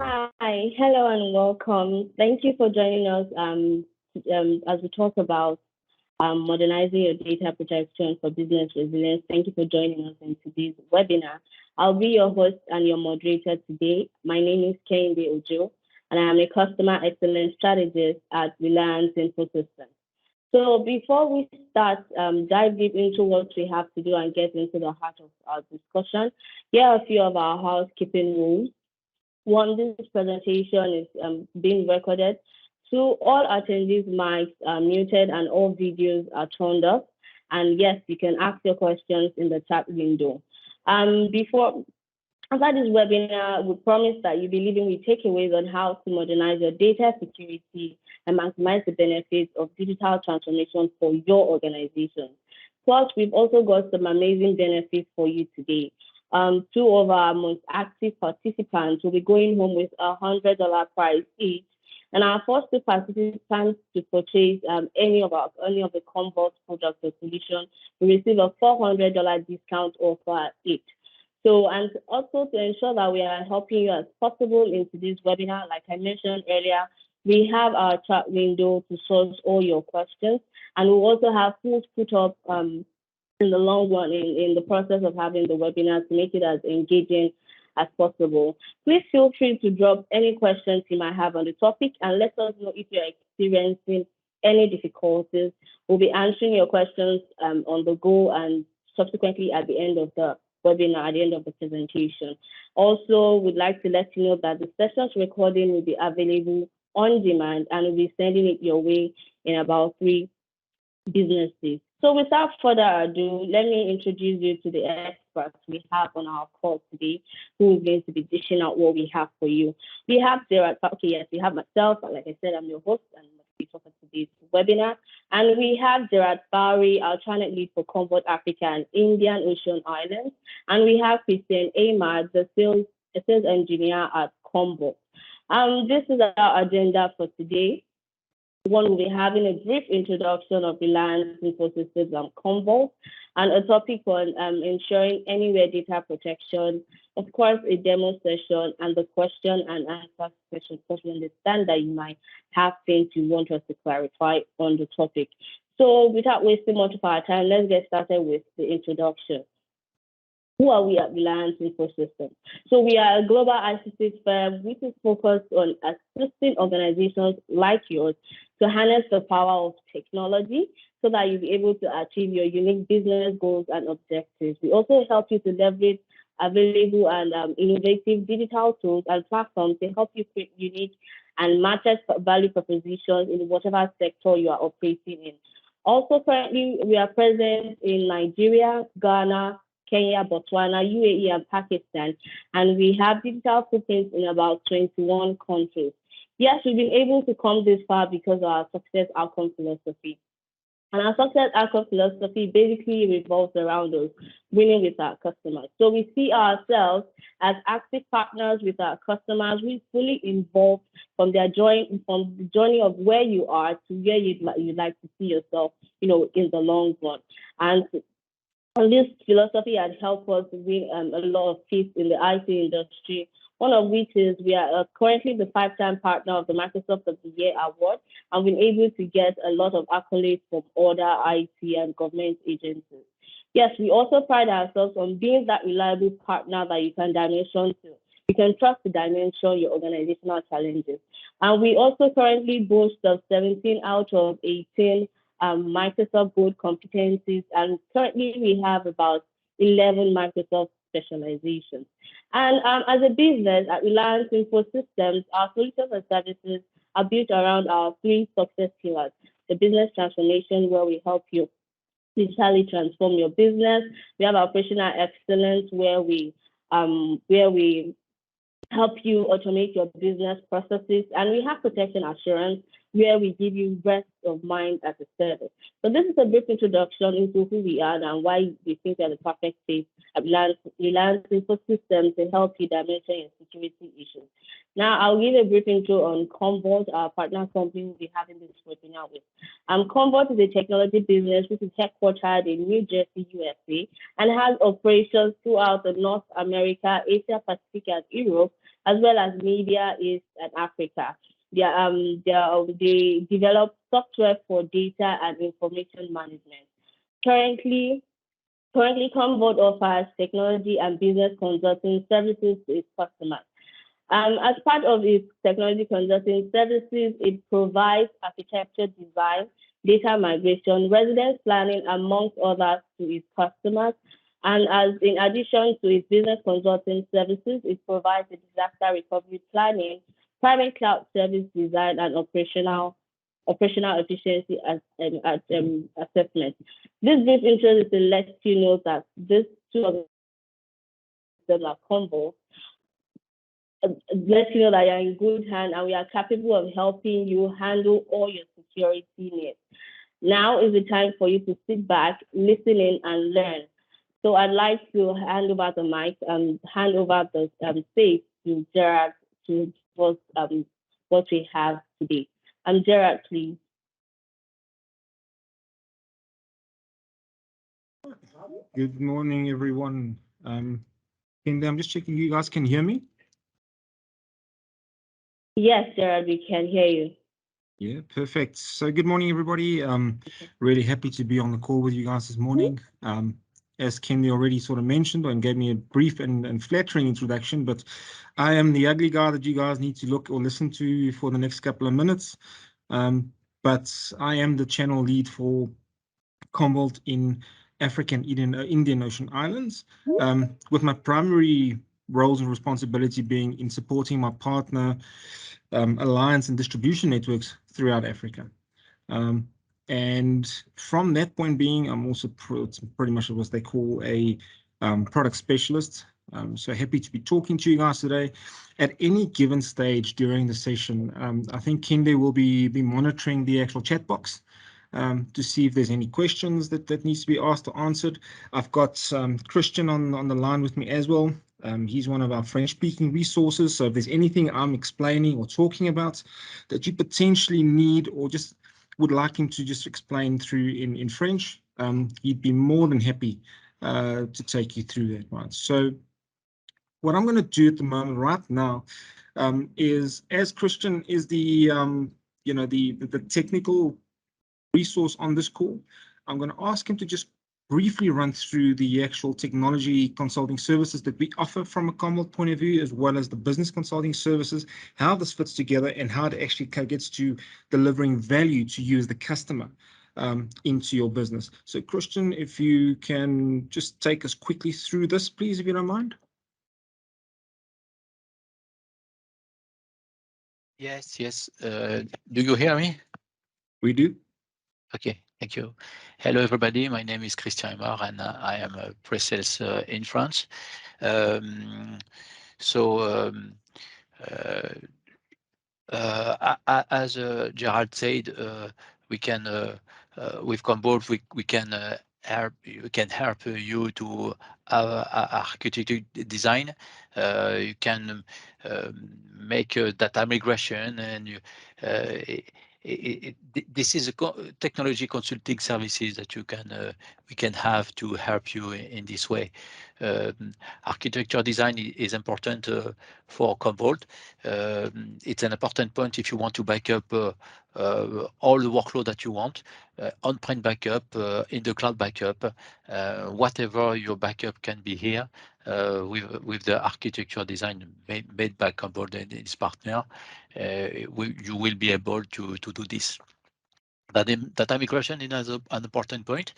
Hi, hello and welcome. Thank you for joining us as we talk about modernizing your data protection for business resilience. Thank you for joining us in today's webinar. I'll be your host and your moderator today. My name is Kehinde Ojo, and I am a customer excellence strategist at Reliance Infosystems. So before we start, dive deep into what we have to do and get into the heart of our discussion, here are a few of our housekeeping rules. One, this presentation is being recorded. Two, all attendees' mics are muted and all videos are turned off. And yes, you can ask your questions in the chat window. After this webinar, we promise that you'll be leaving with takeaways on how to modernize your data security and maximize the benefits of digital transformation for your organization. Plus, we've also got some amazing benefits for you today. Two of our most active participants will be going home with a $100 prize each, and our first two participants to purchase any of the Commvault products or solution will receive a $400 discount offer each. So, and also to ensure that we are helping you as possible in today's webinar, like I mentioned earlier, we have our chat window to source all your questions, and we also have tools put up in the long run in the process of having the webinar to make it as engaging as possible. Please feel free to drop any questions you might have on the topic and let us know if you're experiencing any difficulties. We'll be answering your questions on the go and subsequently at the end of the webinar, at the end of the presentation. Also, we'd like to let you know that the session's recording will be available on demand and we'll be sending it your way in about 3 business days. So without further ado, let me introduce you to the experts we have on our call today, who is going to be dishing out what we have for you. We have Gerard. Okay, yes, we have myself. Like I said, I'm your host and moderator for today's webinar. And we have Gerard Bowery, our channel lead for Commvault Africa and Indian Ocean Islands. And we have Christian Ahmad, the sales engineer at Commvault. This is our agenda for today. One, will be having a brief introduction of Reliance Infosystems and Commvault, and a topic on ensuring anywhere data protection, of course, a demo session, and the question and answer session, because we understand that you might have things you want us to clarify on the topic. So without wasting much of our time, let's get started with the introduction. Who are we at Reliance Infosystems? So we are a global ICT firm which is focused on assisting organizations like yours to harness the power of technology so that you'll be able to achieve your unique business goals and objectives. We also help you to leverage available and innovative digital tools and platforms to help you create unique and matched value propositions in whatever sector you are operating in. Also, currently, we are present in Nigeria, Ghana, Kenya, Botswana, UAE, and Pakistan, and we have digital footprints in about 21 countries. Yes, we've been able to come this far because of our success outcome philosophy. And our success outcome philosophy basically revolves around us winning with our customers. So we see ourselves as active partners with our customers, who is fully involved from the journey of where you are to where you'd like to see yourself, in the long run. And this philosophy has helped us win a lot of peace in the IT industry, one of which is we are currently the 5-time partner of the Microsoft of the Year Award, and been able to get a lot of accolades from other IT and government agencies. Yes, we also pride ourselves on being that reliable partner that you can dimension to. You can trust to dimension your organizational challenges. And we also currently boast of 17 out of 18 Microsoft Gold competencies, and currently we have about 11 Microsoft specializations. And as a business at Reliance Infosystems, our solutions and services are built around our 3 success pillars: the business transformation, where we help you digitally transform your business; we have operational excellence, where we help you automate your business processes; and we have protection assurance, where we give you rest of mind as a service. So this is a brief introduction into who we are and why we think we are the perfect fit at Reliance Infosystems to help you dimension your security issues. Now, I'll give a brief intro on Commvault, our partner company we'll be having this webinar with. Commvault is a technology business which is headquartered in New Jersey, USA, and has operations throughout the North America, Asia Pacific, and Europe, as well as Media East and Africa. They develop software for data and information management. Currently, Commvault offers technology and business consulting services to its customers. As part of its technology consulting services, it provides architecture design, data migration, residence planning, amongst others, to its customers. And in addition to its business consulting services, it provides the disaster recovery planning, private cloud service design, and operational efficiency assessment. This brief intro is to let you know that these two of them are Commvault. Let you know that you're in good hands and we are capable of helping you handle all your security needs. Now is the time for you to sit back, listen in, and learn. So I'd like to hand over the mic and hand over the stage to Gerard to what we have today. Gerard, please. Good morning, everyone. I'm just checking you guys can hear me. Yes, Gerard, we can hear you. Yeah, perfect. So good morning, everybody. Really happy to be on the call with you guys this morning. As Kendi already sort of mentioned and gave me a brief and flattering introduction, but I am the ugly guy that you guys need to look or listen to for the next couple of minutes. But I am the channel lead for Commvault in African Indian Ocean Islands, with my primary roles and responsibility being in supporting my partner alliance and distribution networks throughout Africa. And from that point being, I'm also pretty much what they call a product specialist. So happy to be talking to you guys today. At any given stage during the session, I think Kende will be monitoring the actual chat box to see if there's any questions that needs to be asked or answered. I've got Christian on the line with me as well. He's one of our French-speaking resources. So if there's anything I'm explaining or talking about that you potentially need or just would like him to just explain through in French, he'd be more than happy to take you through that, right? So what I'm going to do at the moment right now is, as Christian is the the technical resource on this call, I'm going to ask him to just briefly run through the actual technology consulting services that we offer from a Commvault point of view, as well as the business consulting services, how this fits together and how it actually gets to delivering value to you as the customer into your business. So Christian, if you can just take us quickly through this, please, if you don't mind. Yes. Do you hear me? We do. Okay, thank you. Hello, everybody. My name is Christian Aymar, and I am a pre-sales in France. As Gerald said, we can with Commvault we can help you to architecture design. You can make a data migration, and you, this is a technology consulting services that you can we can have to help you in this way. Architecture design is important for Commvault. It's an important point if you want to back up all the workload that you want, on-prem backup, in the cloud backup, whatever your backup can be here with the architecture design made by Commvault and its partner. You will be able to do this. Data migration is an important point.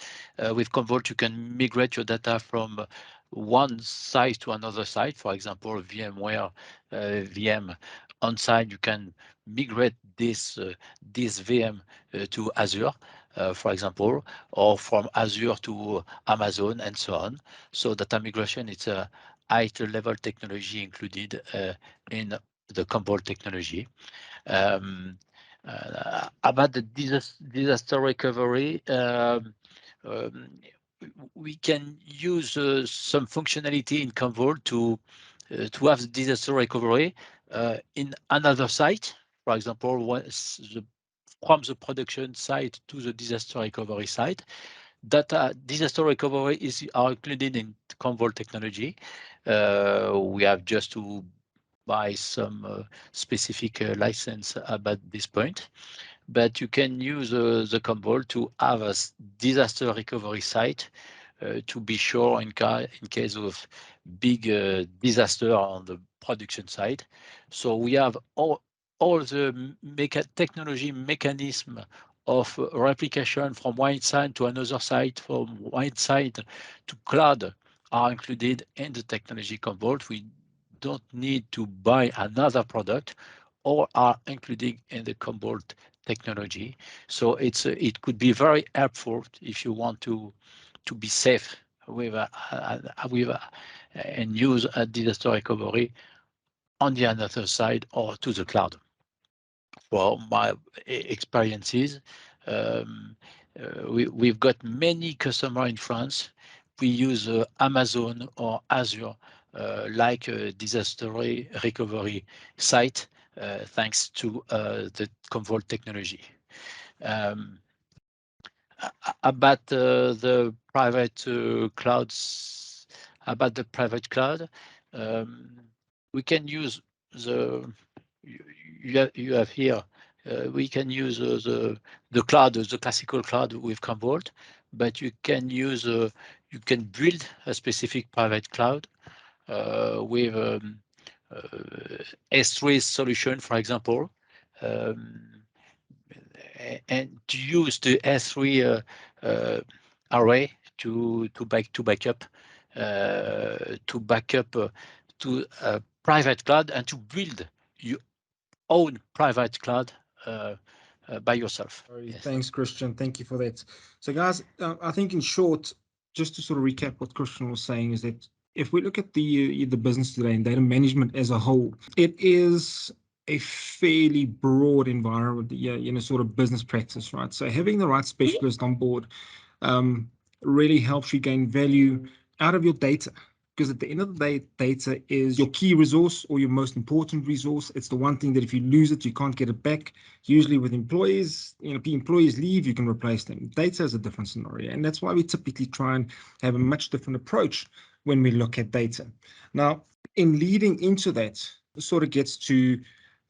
With Commvault, you can migrate your data from one site to another site. For example, VMware VM on-site, you can migrate this VM to Azure, for example, or from Azure to Amazon, and so on. So data migration, it's a high-level technology included in the Commvault technology. About the disaster recovery, we can use some functionality in Commvault to have the disaster recovery in another site. For example, from the production site to the disaster recovery site. Disaster recovery are included in Commvault technology. We have just to buy some specific license about this point. But you can use the Commvault to have a disaster recovery site to be sure in case of big disaster on the production side. So we have all the technology mechanism of replication from one side to another side, from one side to cloud are included in the technology Commvault. We don't need to buy another product, or are included in the Commvault technology. So it could be very helpful if you want to be safe with and use a disaster recovery on the other side or to the cloud. For my experiences, we've got many customers in France. We use Amazon or Azure like a disaster recovery site thanks to the Commvault technology. About the private clouds, about the private cloud, we can use the you have here. We can use the cloud, the classical cloud with Commvault, but you can use you can build a specific private cloud with S3 solution, for example. And to use the S3 array to back up to a private cloud and to build your own private cloud by yourself. Yes. Thanks, Christian. Thank you for that. So, guys, I think in short, just to sort of recap what Christian was saying, is that if we look at the business today and data management as a whole, it is a fairly broad environment, sort of business practice, right? So having the right specialist on board really helps you gain value out of your data. Because at the end of the day, data is your key resource or your most important resource. It's the one thing that if you lose it, you can't get it back. Usually with employees, employees leave, you can replace them. Data is a different scenario. And that's why we typically try and have a much different approach when we look at data. Now, in leading into that, it sort of gets to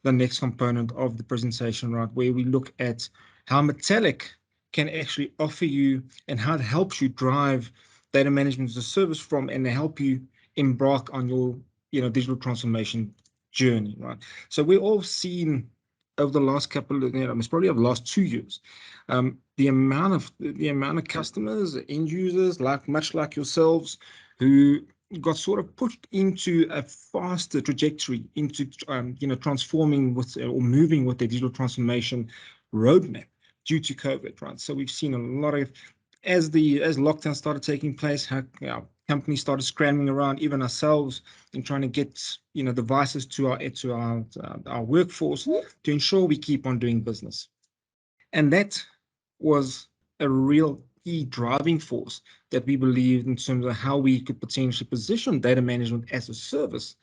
the next component of the presentation, right, where we look at how Metallic can actually offer you and how it helps you drive data management as a service from and help you embark on your digital transformation journey, right? So we've all seen over the last couple of it's probably over the last 2 years, the amount of customers, end users, much like yourselves, who got sort of pushed into a faster trajectory into transforming with or moving with their digital transformation roadmap due to COVID, right? So we've seen a lot of as lockdown started taking place, how companies started scrambling around, even ourselves, in trying to get devices to our workforce to ensure we keep on doing business. And that was a real key driving force that we believed in terms of how we could potentially position data management as a service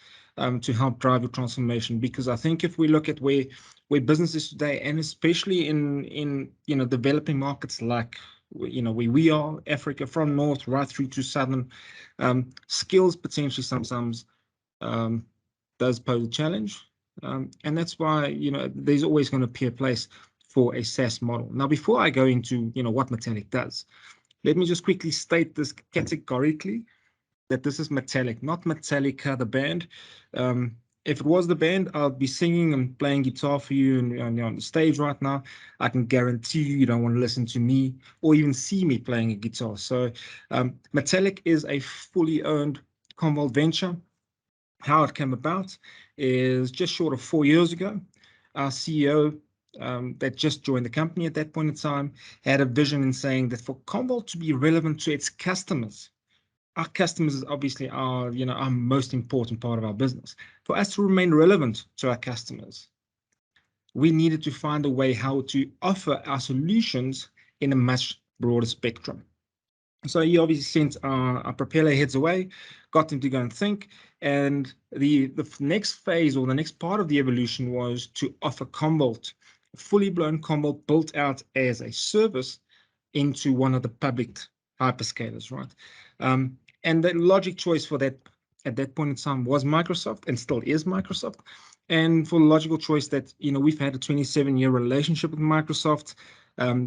to help drive your transformation. Because I think if we look at where business is today, and especially in developing markets like where we are, Africa, from north right through to southern, skills potentially sometimes does pose a challenge, and that's why there's always going to be a place for a SaaS model. Now, before I go into what Metallic does, let me just quickly state this categorically, that this is Metallic, not Metallica, the band. If it was the band, I'll be singing and playing guitar for you and on the stage right now. I can guarantee you don't want to listen to me or even see me playing a guitar. So Metallic is a fully owned Commvault venture. How it came about is just short of 4 years ago. Our CEO that just joined the company at that point in time had a vision in saying that for Commvault to be relevant to its customers, our customers is obviously our most important part of our business. For us to remain relevant to our customers, we needed to find a way how to offer our solutions in a much broader spectrum. So he obviously sent our propeller heads away, got them to go and think. And the next phase or the next part of the evolution was to offer Commvault, fully blown Commvault built out as a service into one of the public hyperscalers, right? And the logic choice for that at that point in time was Microsoft and still is Microsoft. And for the logical choice that, we've had a 27-year relationship with Microsoft.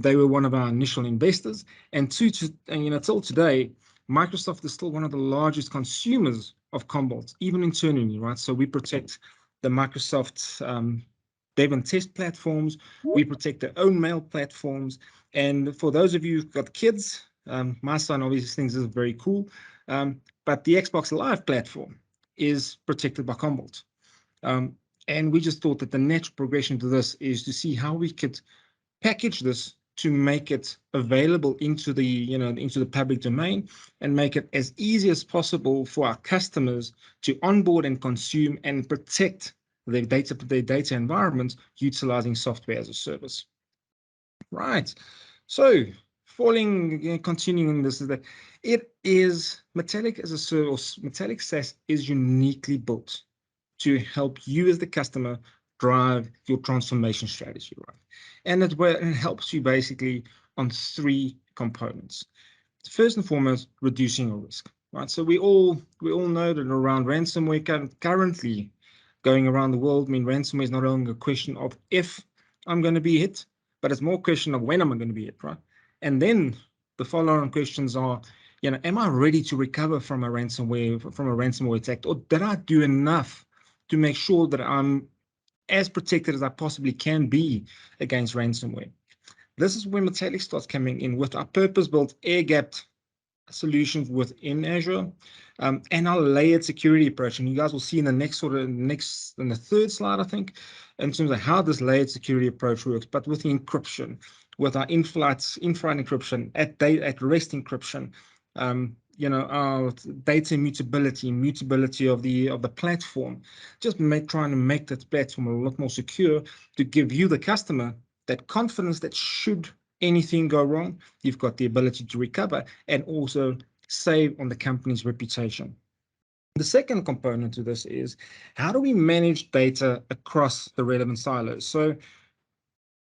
They were one of our initial investors. And till today, Microsoft is still one of the largest consumers of Commvault, even internally, right? So we protect the Microsoft dev and test platforms. We protect their own mail platforms. And for those of you who've got kids, my son obviously thinks this is very cool. But the Xbox Live platform is protected by Commvault. And we just thought that the natural progression to this is to see how we could package this to make it available into the public domain and make it as easy as possible for our customers to onboard and consume and protect their data environments utilizing software as a service. Right. So continuing this is that it is Metallic as a service. Metallic SaaS is uniquely built to help you as the customer drive your transformation strategy, right? And it helps you basically on 3 components. First and foremost, reducing your risk, right? So we all know that around ransomware currently going around the world, ransomware is not only a question of if I'm going to be hit, but it's more a question of when am I going to be hit, right? And then the follow-on questions are, am I ready to recover from a ransomware attack, or did I do enough to make sure that I'm as protected as I possibly can be against ransomware? This is where Metallic starts coming in with our purpose-built air-gapped solutions within Azure, and our layered security approach. And you guys will see in the in the third slide, I think, in terms of how this layered security approach works, but with the encryption, with our in-flight encryption, at rest encryption, our data mutability of the platform, just trying to make that platform a lot more secure to give you, the customer, that confidence that should anything go wrong, you've got the ability to recover and also save on the company's reputation. The second component to this is, how do we manage data across the relevant silos? So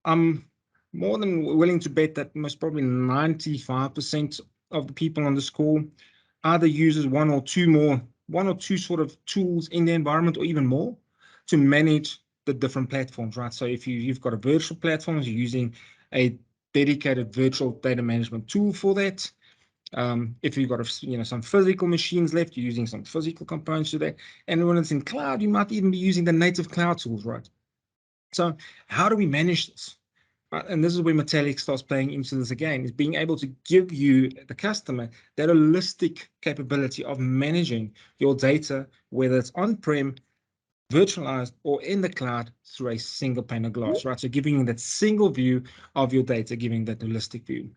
I'm more than willing to bet that most probably 95% of the people on this call either uses one or two sort of tools in the environment, or even more, to manage the different platforms, right? So if you've got a virtual platform, you're using a dedicated virtual data management tool for that. If you've got some physical machines left, you're using some physical components to that. And when it's in cloud, you might even be using the native cloud tools, right? So how do we manage this? And this is where Metallic starts playing into this again, is being able to give you, the customer, that holistic capability of managing your data, whether it's on-prem, virtualized, or in the cloud, through a single pane of glass, right? So giving you that single view of your data, giving that holistic view.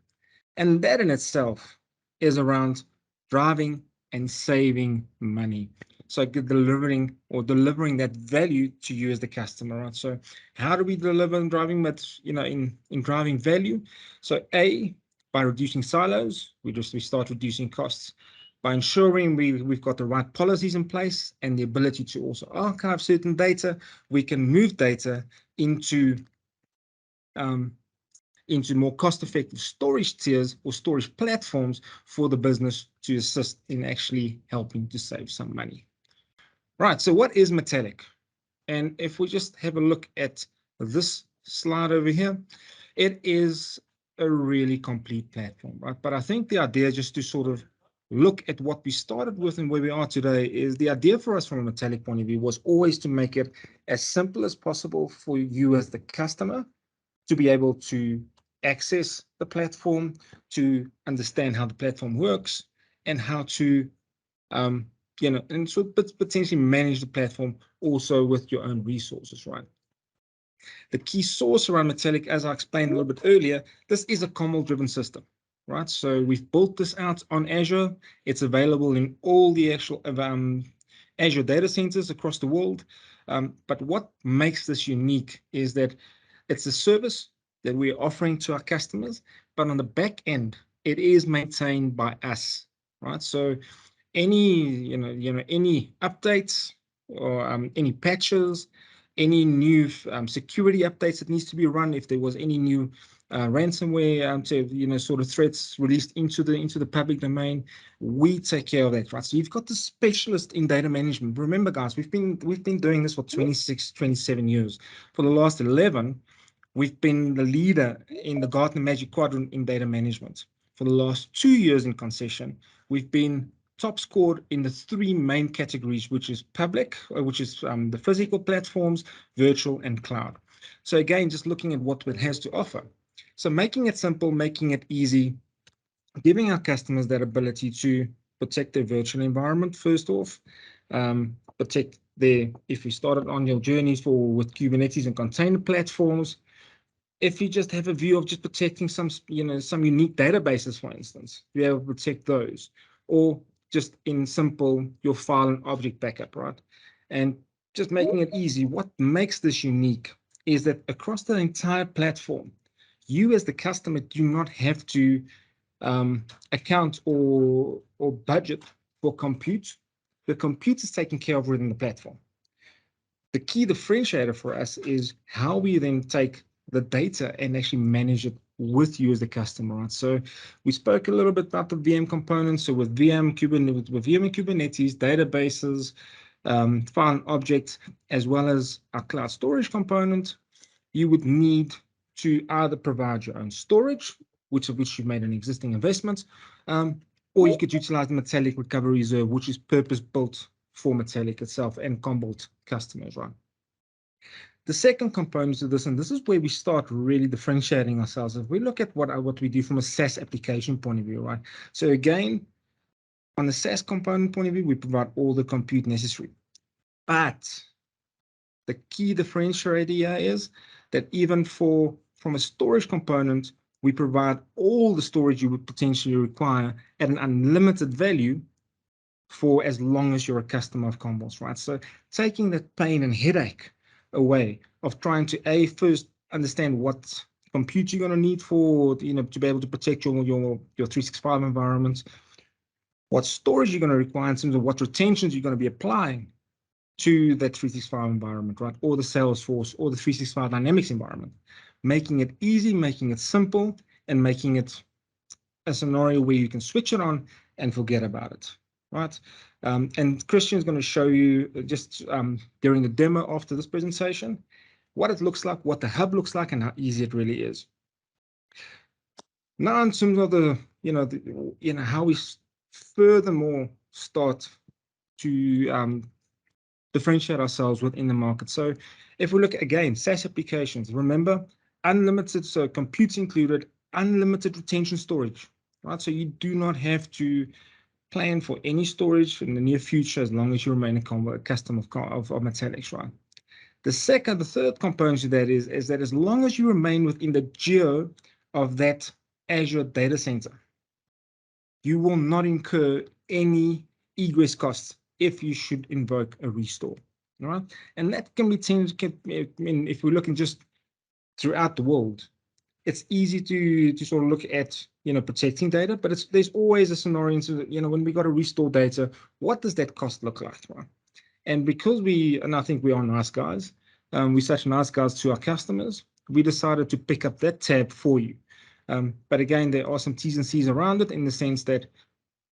And that in itself is around driving and saving money. So delivering that value to you as the customer, right? So how do we deliver and driving that, in driving value? So by reducing silos, we start reducing costs. By ensuring we've got the right policies in place and the ability to also archive certain data, we can move data into more cost-effective storage tiers or storage platforms for the business to assist in actually helping to save some money. Right, so what is Metallic? And if we just have a look at this slide over here, it is a really complete platform, right? But I think the idea, just to sort of look at what we started with and where we are today, is the idea for us from a Metallic point of view was always to make it as simple as possible for you as the customer to be able to access the platform, to understand how the platform works, and how to and so potentially manage the platform also with your own resources, right? The key source around Metallic, as I explained a little bit earlier, this is a Commvault-driven system, right? So we've built this out on Azure. It's available in all the actual Azure data centers across the world. But what makes this unique is that it's a service that we're offering to our customers, but on the back end, it is maintained by us, right? So any any updates or any patches, any new security updates that needs to be run, if there was any new ransomware, to sort of threats released into the public domain. We take care of that, right? So you've got the specialist in data management. Remember, guys, we've been doing this for 26, 27 years. For the last 11, we've been the leader in the Gartner Magic Quadrant in data management. For the last 2 years in concession, we've been top scored in the 3 main categories, which is public, which is the physical platforms, virtual, and cloud. So again, just looking at what it has to offer. So making it simple, making it easy, giving our customers that ability to protect their virtual environment first off, protect if you started on your journeys with Kubernetes and container platforms, if you just have a view of just protecting some unique databases, for instance, you have to protect those, or just in simple, your file and object backup, right? And just making it easy. What makes this unique is that across the entire platform, you as the customer do not have to account or budget for compute. The compute is taken care of within the platform. The key differentiator for us is how we then take the data and actually manage it with you as the customer, right? So we spoke a little bit about the VM components. So with VM and Kubernetes, databases, file and objects, as well as our cloud storage component, you would need to either provide your own storage, which you've made an existing investment, or you could utilize the Metallic Recovery Reserve, which is purpose-built for Metallic itself and Commvault customers, right? The second component to this, and this is where we start really differentiating ourselves, if we look at what we do from a SaaS application point of view, right? So again, on the SaaS component point of view, we provide all the compute necessary. But the key differentiator here is that even from a storage component, we provide all the storage you would potentially require at an unlimited value for as long as you're a customer of Commvault, right? So taking that pain and headache away of trying to first understand what compute you're going to need for, to be able to protect your 365 environment, what storage you're going to require in terms of what retentions you're going to be applying to that 365 environment, right? Or the Salesforce or the 365 Dynamics environment, making it easy, making it simple, and making it a scenario where you can switch it on and forget about it, right? And Christian's going to show you just during the demo after this presentation, what it looks like, what the hub looks like, and how easy it really is. Now, in terms of how we furthermore start to differentiate ourselves within the market. So if we look at, again, SaaS applications, remember, unlimited, so compute included, unlimited retention storage, right? So you do not have to plan for any storage in the near future as long as you remain a customer of Metallics, right? The third component to that is that as long as you remain within the geo of that Azure data center, you will not incur any egress costs if you should invoke a restore, all right? And that can be if we're looking just throughout the world, it's easy to sort of look at, protecting data, but there's always a scenario into, when we got to restore data, what does that cost look like, right? And because and I think we are nice guys, we're such nice guys to our customers, we decided to pick up that tab for you. But again, there are some T's and C's around it in the sense that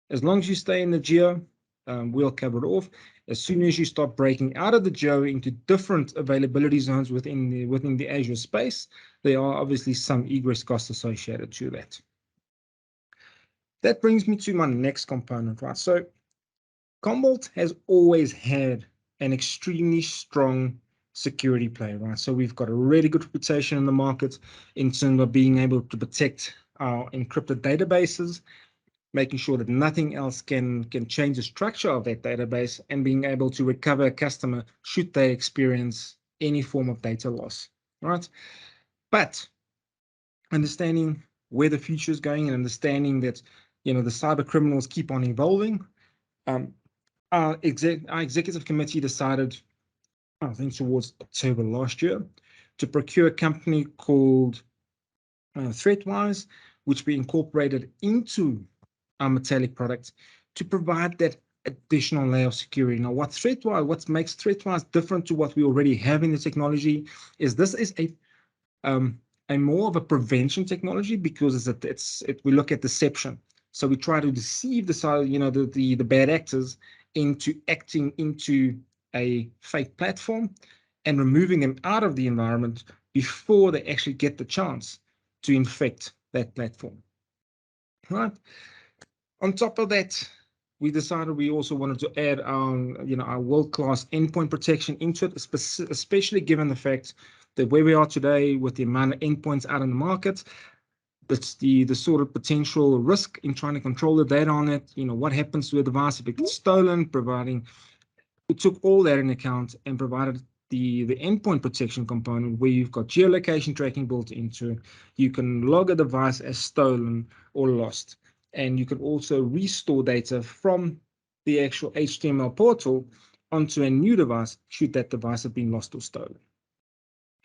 as long as you stay in the geo, we'll cover it off. As soon as you start breaking out of the geo into different availability zones within the Azure space, there are obviously some egress costs associated to that. That brings me to my next component, right? So Commvault has always had an extremely strong security play, right? So we've got a really good reputation in the market in terms of being able to protect our encrypted databases, making sure that nothing else can change the structure of that database, and being able to recover a customer should they experience any form of data loss, right? But understanding where the future is going and understanding that, the cyber criminals keep on evolving, our executive committee decided, I think towards October last year, to procure a company called ThreatWise, which we incorporated into our Metallic product to provide that additional layer of security. Now, what makes ThreatWise different to what we already have in the technology is this is a a more of a prevention technology because we look at deception. So we try to deceive the bad actors into acting into a fake platform and removing them out of the environment before they actually get the chance to infect that platform. Right. On top of that, we decided we also wanted to add our world-class endpoint protection into it, especially given the fact that where we are today with the amount of endpoints out in the market, that's the sort of potential risk in trying to control the data on it. What happens to a device if it gets stolen? We took all that in account and provided the endpoint protection component where you've got geolocation tracking built into it. You can log a device as stolen or lost, and you can also restore data from the actual HTML portal onto a new device should that device have been lost or stolen.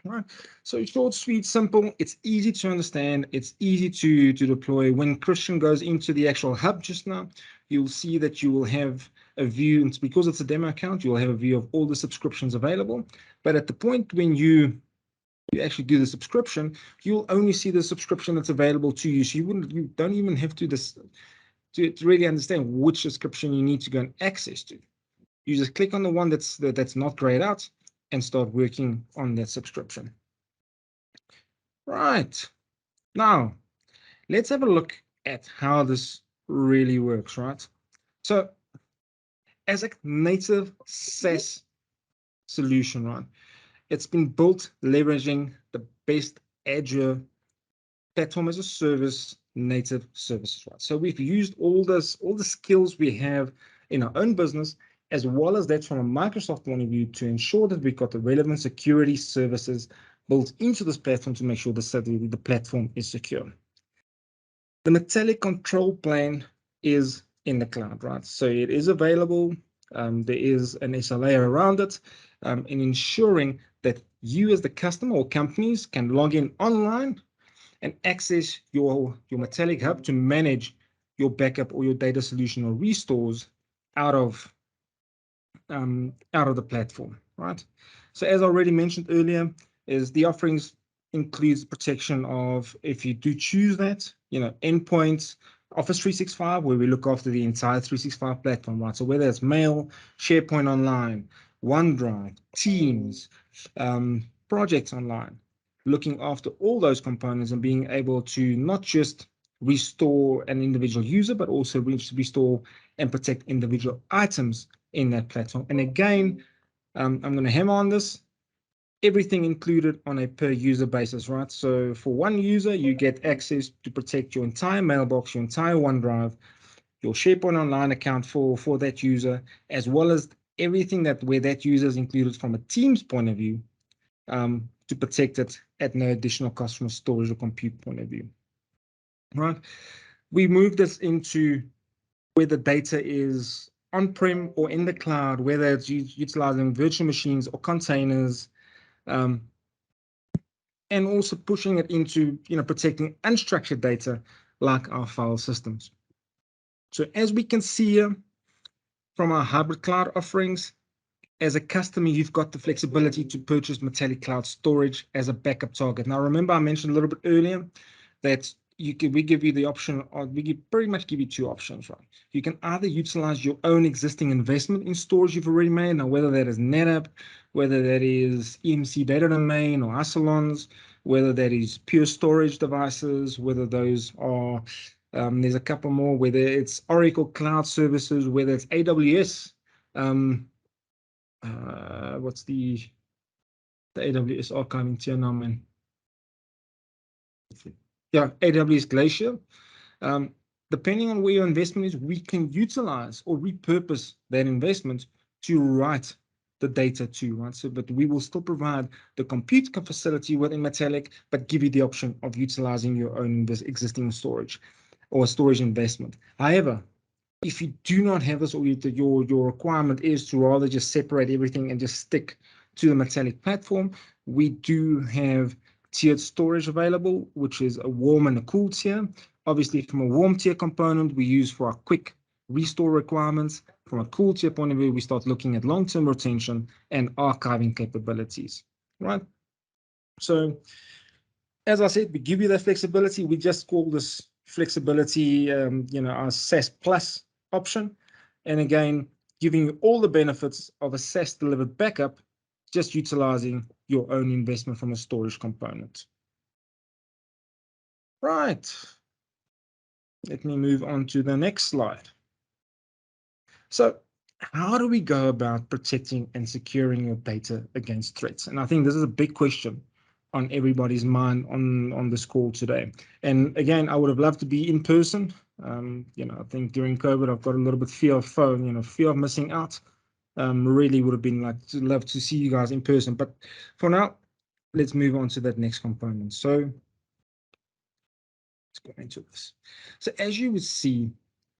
All right. So short, sweet, simple. It's easy to understand. It's easy to deploy. When Christian goes into the actual hub just now, you'll see that you will have a view. And because it's a demo account, you'll have a view of all the subscriptions available. But at the point when you actually do the subscription, you'll only see the subscription that's available to you. So you don't even have to really understand which subscription you need to go and access to. You just click on the one that's not grayed out and start working on that subscription. Right. Now, let's have a look at how this really works, right? So, as a native SaaS solution, right, it's been built leveraging the best Azure platform as a service native services, right? So we've used all the skills we have in our own business, as well as that from a Microsoft point of view, to ensure that we've got the relevant security services built into this platform to make sure the platform is secure. The Metallic control plane is in the cloud, right? So it is available. There is an SLA around it, in ensuring that you as the customer or companies can log in online and access your Metallic hub to manage your backup or your data solution or restores out of the platform, right? So as I already mentioned earlier, is the offerings includes protection of, if you do choose that, endpoints, Office 365, where we look after the entire 365 platform, right? So whether it's Mail, SharePoint Online, OneDrive, Teams, Projects Online, looking after all those components and being able to not just restore an individual user, but also restore and protect individual items in that platform. And again, I'm going to hammer on this, everything included on a per user basis, right? So for one user, you get access to protect your entire mailbox, your entire OneDrive, your SharePoint Online account for that user, as well as everything where that user is included from a Teams point of view, to protect it at no additional cost from a storage or compute point of view, right? We move this into where the data is on-prem or in the cloud, whether it's utilizing virtual machines or containers, and also pushing it into protecting unstructured data like our file systems. So as we can see here from our hybrid cloud offerings, as a customer, you've got the flexibility to purchase Metallic Cloud Storage as a backup target. Now, remember, I mentioned a little bit earlier that we give you the option, or pretty much give you two options, right? You can either utilize your own existing investment in storage you've already made. Now, whether that is NetApp, whether that is EMC Data Domain or Isolons, whether that is pure storage devices, whether those are, there's a couple more, whether it's Oracle Cloud Services, whether it's AWS, what's the AWS archiving tier now, man? Yeah, AWS Glacier. Depending on where your investment is, we can utilize or repurpose that investment to write the data to, right? So, but we will still provide the compute facility within Metallic, but give you the option of utilizing your own existing storage or storage investment. However, if you do not have this, or your requirement is to rather just separate everything and just stick to the Metallic platform, we do have tiered storage available, which is a warm and a cool tier. Obviously, from a warm tier component, we use for our quick restore requirements. From a cool tier point of view, we start looking at long-term retention and archiving capabilities, right? So as I said, we give you that flexibility. We just call this flexibility, our SaaS Plus option. And again, giving you all the benefits of a SaaS delivered backup, just utilizing your own investment from a storage component. Right. Let me move on to the next slide. So how do we go about protecting and securing your data against threats? And I think this is a big question on everybody's mind on this call today. And again, I would have loved to be in person. I think during COVID, I've got a little bit fear of phone, fear of missing out. Really would have been love to see you guys in person. But for now, let's move on to that next component. So let's go into this. So as you would see,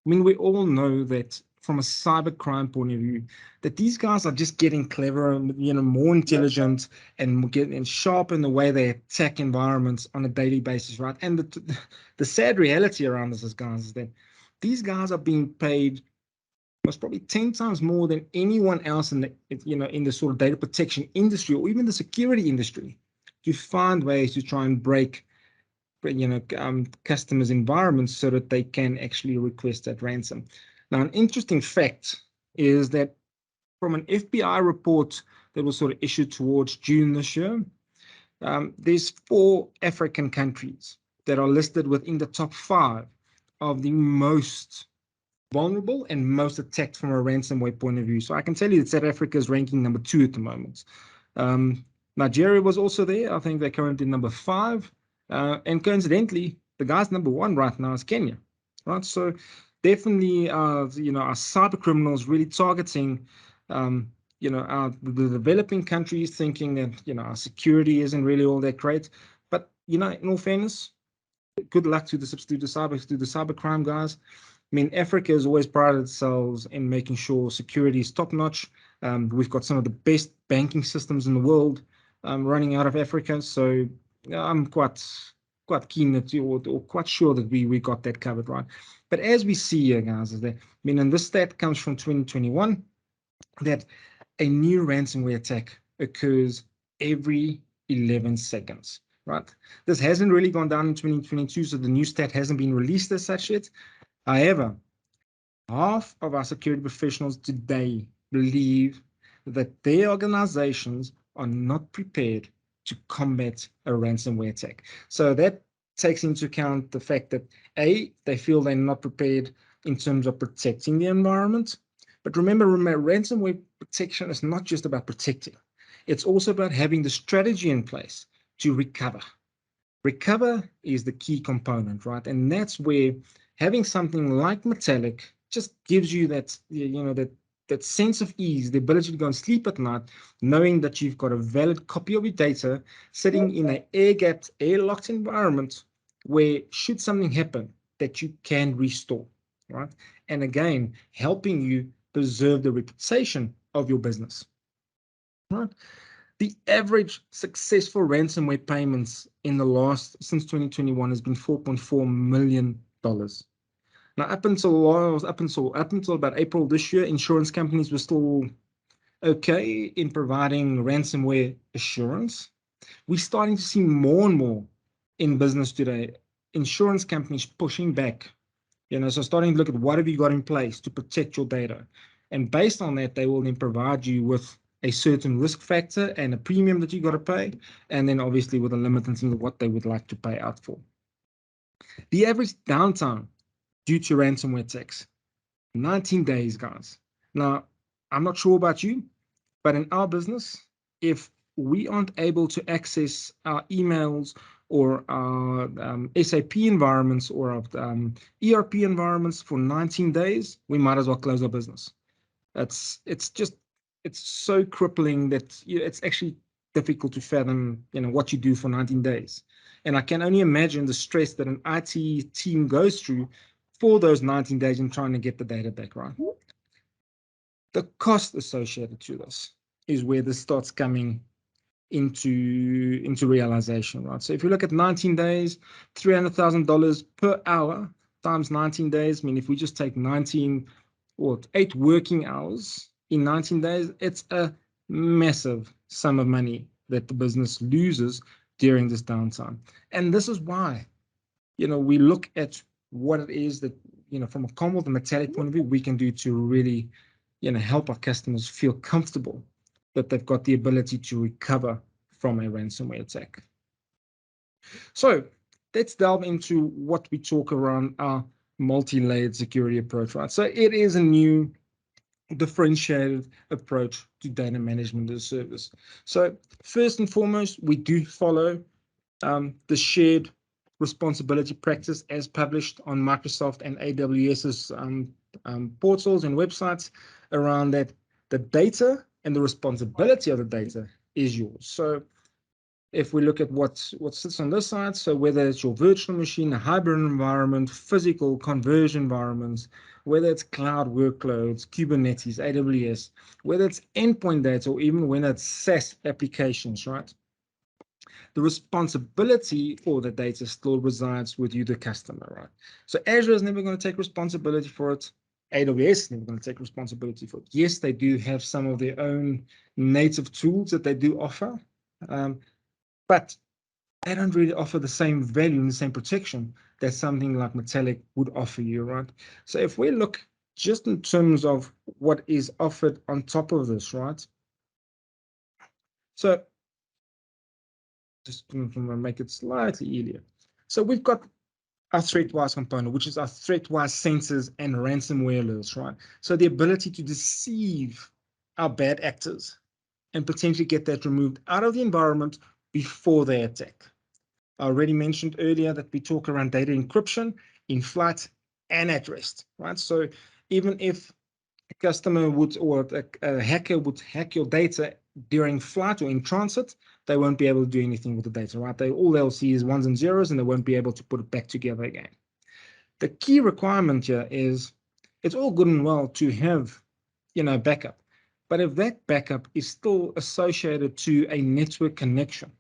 we all know that from a cybercrime point of view, that these guys are just getting cleverer, more intelligent, and getting sharp in the way they attack environments on a daily basis, right? And the sad reality around this, guys, is that these guys are being paid most probably 10 times more than anyone else in the in the sort of data protection industry or even the security industry to find ways to try and break customers' environments so that they can actually request that ransom. Now, an interesting fact is that from an FBI report that was sort of issued towards June this year, there's 4 African countries that are listed within the top 5 of the most vulnerable and most attacked from a ransomware point of view. So I can tell you that South Africa is ranking number 2 at the moment. Nigeria was also there. I think they're currently number 5. And coincidentally, the guy's number 1 right now is Kenya, right? So definitely, our cyber criminals really targeting, the developing countries, thinking that, our security isn't really all that great. But, in all fairness, good luck to the cybercrime guys. Africa has always prided itself in making sure security is top notch. We've got some of the best banking systems in the world running out of Africa. So I'm quite keen that or quite sure that we got that covered, right? But as we see here, guys, is that and this stat comes from 2021, that a new ransomware attack occurs every 11 seconds, right? This hasn't really gone down in 2022, so the new stat hasn't been released as such yet. However, half of our security professionals today believe that their organizations are not prepared to combat a ransomware attack. So that takes into account the fact that A, they feel they're not prepared in terms of protecting the environment. But remember, ransomware protection is not just about protecting. It's also about having the strategy in place to recover. Recover is the key component, right? And that's where having something like Metallic just gives you that, that sense of ease, the ability to go and sleep at night, knowing that you've got a valid copy of your data sitting in an air-gapped, air-locked environment where, should something happen, that you can restore, right? And again, helping you preserve the reputation of your business, right? The average successful ransomware payments since 2021 has been $4.4 million. Now, up until about April this year, insurance companies were still okay in providing ransomware assurance. We're starting to see more and more in business today, insurance companies pushing back, so starting to look at what have you got in place to protect your data. And based on that, they will then provide you with a certain risk factor and a premium that you got to pay, and then obviously with a limit in terms of what they would like to pay out for. The average downtime due to ransomware attacks, 19 days, guys. Now, I'm not sure about you, but in our business, if we aren't able to access our emails or our SAP environments or our ERP environments for 19 days, we might as well close our business. It's so crippling that it's actually difficult to fathom, what you do for 19 days. And I can only imagine the stress that an IT team goes through for those 19 days in trying to get the data back, right? The cost associated to this is where this starts coming into realization, right? So if you look at 19 days, $300,000 per hour times 19 days, if we just take 8 working hours in 19 days, it's a massive sum of money that the business loses during this downtime. And this is why, we look at what it is that, from a Commvault and Metallic point of view, we can do to really, help our customers feel comfortable that they've got the ability to recover from a ransomware attack. So let's delve into what we talk around our multi-layered security approach, right? So it is a new differentiated approach to data management as a service. So first and foremost, we do follow the shared responsibility practice as published on Microsoft and AWS's portals and websites around that the data and the responsibility of the data is yours. So if we look at what sits on this side, so whether it's your virtual machine, a hybrid environment, physical conversion environments, whether it's cloud workloads, Kubernetes, AWS, whether it's endpoint data, or even when it's SaaS applications, right? The responsibility for the data still resides with you, the customer, right? So Azure is never going to take responsibility for it. AWS is never going to take responsibility for it. Yes, they do have some of their own native tools that they do offer, but they don't really offer the same value and the same protection that something like Metallic would offer you, right? So if we look just in terms of what is offered on top of this, right? So just going to make it slightly easier. So we've got our ThreatWise component, which is our ThreatWise sensors and ransomware alerts, right? So the ability to deceive our bad actors and potentially get that removed out of the environment before they attack. I already mentioned earlier that we talk around data encryption in flight and at rest, right? So even if a customer would, or a hacker would hack your data during flight or in transit, they won't be able to do anything with the data, right? All they'll see is ones and zeros, and they won't be able to put it back together again. The key requirement here is it's all good and well to have, backup, but if that backup is still associated to a network connection,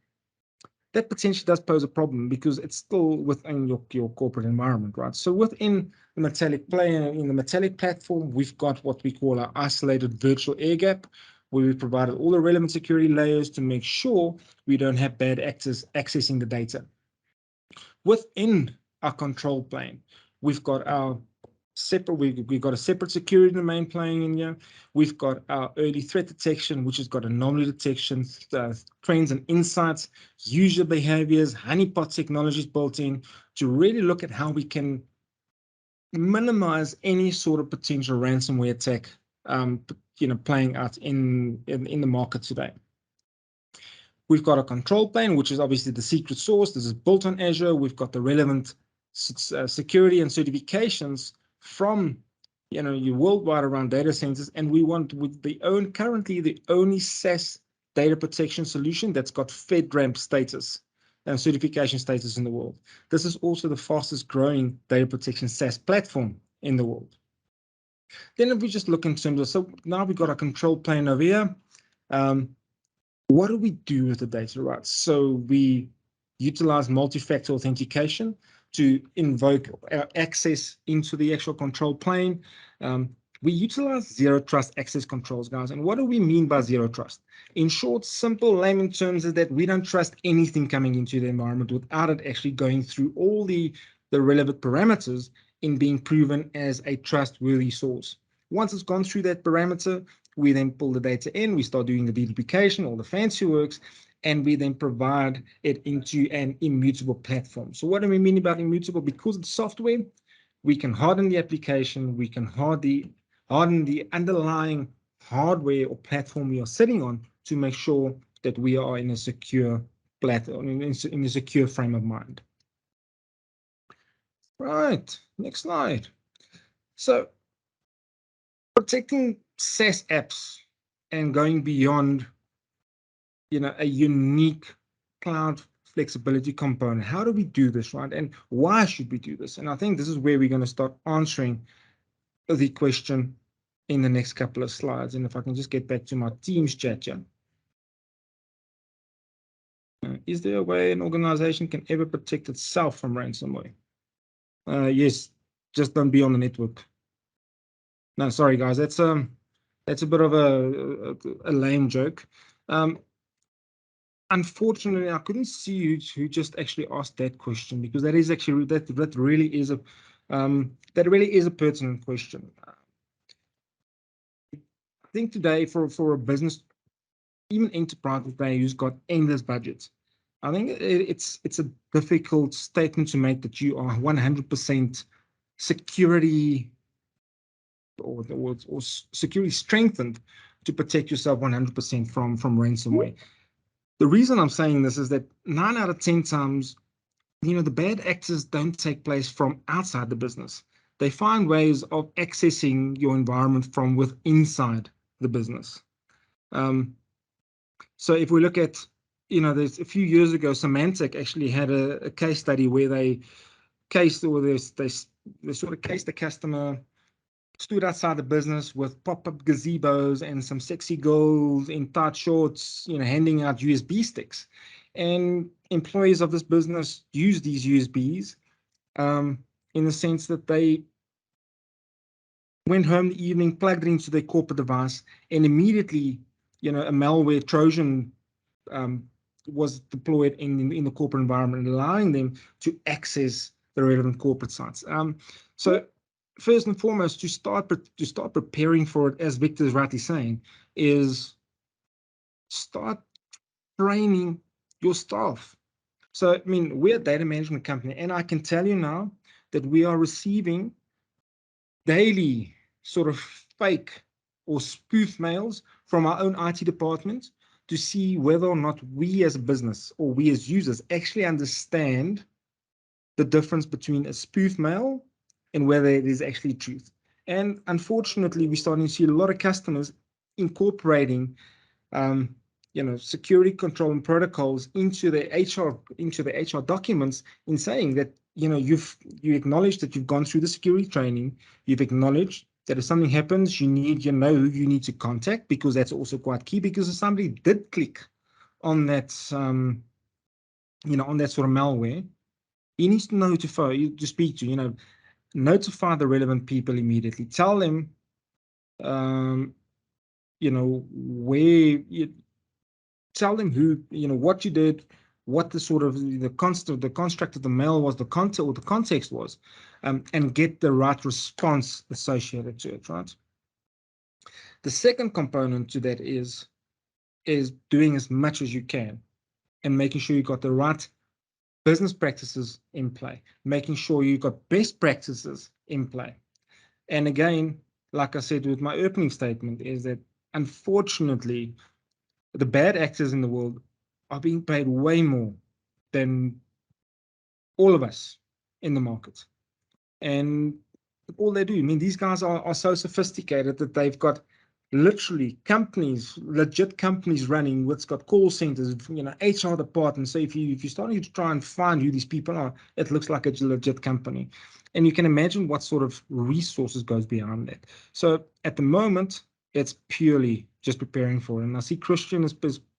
that potentially does pose a problem because it's still within your corporate environment, right? So within the Metallic player, in the Metallic platform, we've got what we call our isolated virtual air gap, where we've provided all the relevant security layers to make sure we don't have bad actors accessing the data. Within our control plane, we've got our separate, we've got a separate security domain plane in here. We've got our early threat detection, which has got anomaly detection, trends and insights, user behaviors, honeypot technologies built in to really look at how we can minimize any sort of potential ransomware attack, playing out in the market today. We've got a control plane, which is obviously the secret source. This is built on Azure. We've got the relevant security and certifications from, your worldwide around data centers. And we want with currently the only SaaS data protection solution that's got FedRAMP status and certification status in the world. This is also the fastest growing data protection SaaS platform in the world. Then if we just look in terms of, so now we've got our control plane over here. What do we do with the data, right? So we utilize multi-factor authentication to invoke access into the actual control plane. We utilize zero trust access controls, guys. And what do we mean by zero trust? In short, simple layman terms is that we don't trust anything coming into the environment without it actually going through all the relevant parameters in being proven as a trustworthy source. Once it's gone through that parameter, we then pull the data in, we start doing the deduplication, all the fancy works, and we then provide it into an immutable platform. So what do we mean about immutable? Because it's software, we can harden the application, we can harden the underlying hardware or platform we are sitting on to make sure that we are in a secure platform, in a secure frame of mind. Right, next slide. So protecting SaaS apps and going beyond, a unique cloud flexibility component. How do we do this, right? And why should we do this? And I think this is where we're going to start answering the question in the next couple of slides. And if I can just get back to my Teams chat here. Is there a way an organization can ever protect itself from ransomware? Yes, just don't be on the network. No, sorry guys, that's a bit of a lame joke. unfortunately, I couldn't see who just actually asked that question, because that is actually that really is a pertinent question. I think today for a business, even enterprise today, who's got endless budgets, I think it's a difficult statement to make that you are 100% security or security strengthened to protect yourself 100% from ransomware. The reason I'm saying this is that 9 out of 10 times, the bad actors don't take place from outside the business. They find ways of accessing your environment from inside the business. So if we look at, there's a few years ago, Symantec actually had a case study where they cased, or they sort of cased the customer, stood outside the business with pop-up gazebos and some sexy girls in tight shorts, handing out USB sticks. And employees of this business use these USBs in the sense that they went home in the evening, plugged it into their corporate device, and immediately, a malware Trojan was deployed in the corporate environment, allowing them to access the relevant corporate sites. So first and foremost, to start preparing for it, as Victor is rightly saying, is start training your staff. So, I mean, we're a data management company, and I can tell you now that we are receiving daily sort of fake or spoof mails from our own IT department to see whether or not we as a business or we as users actually understand the difference between a spoof mail and whether it is actually truth. And unfortunately, we're starting to see a lot of customers incorporating security control and protocols into the HR documents, in saying that you acknowledge that you've gone through the security training, you've acknowledged that if something happens, you know who you need to contact, because that's also quite key. Because if somebody did click on that on that sort of malware, he needs to know who to speak to. Notify the relevant people immediately. Tell them where tell them who, what you did, what the sort of the construct of the mail was, the content or the context was, and get the right response associated to it, right? The second component to that is doing as much as you can and making sure you got the right business practices in play, making sure you got best practices in play. And again, like I said with my opening statement, is that unfortunately, the bad actors in the world are being paid way more than all of us in the market. And all they do, I mean, these guys are so sophisticated that they've got literally legit companies running, what's got call centers, HR departments. So if you're starting to try and find who these people are, it looks like a legit company. And you can imagine what sort of resources goes behind that. So at the moment, it's purely just preparing for it. And I see Christian is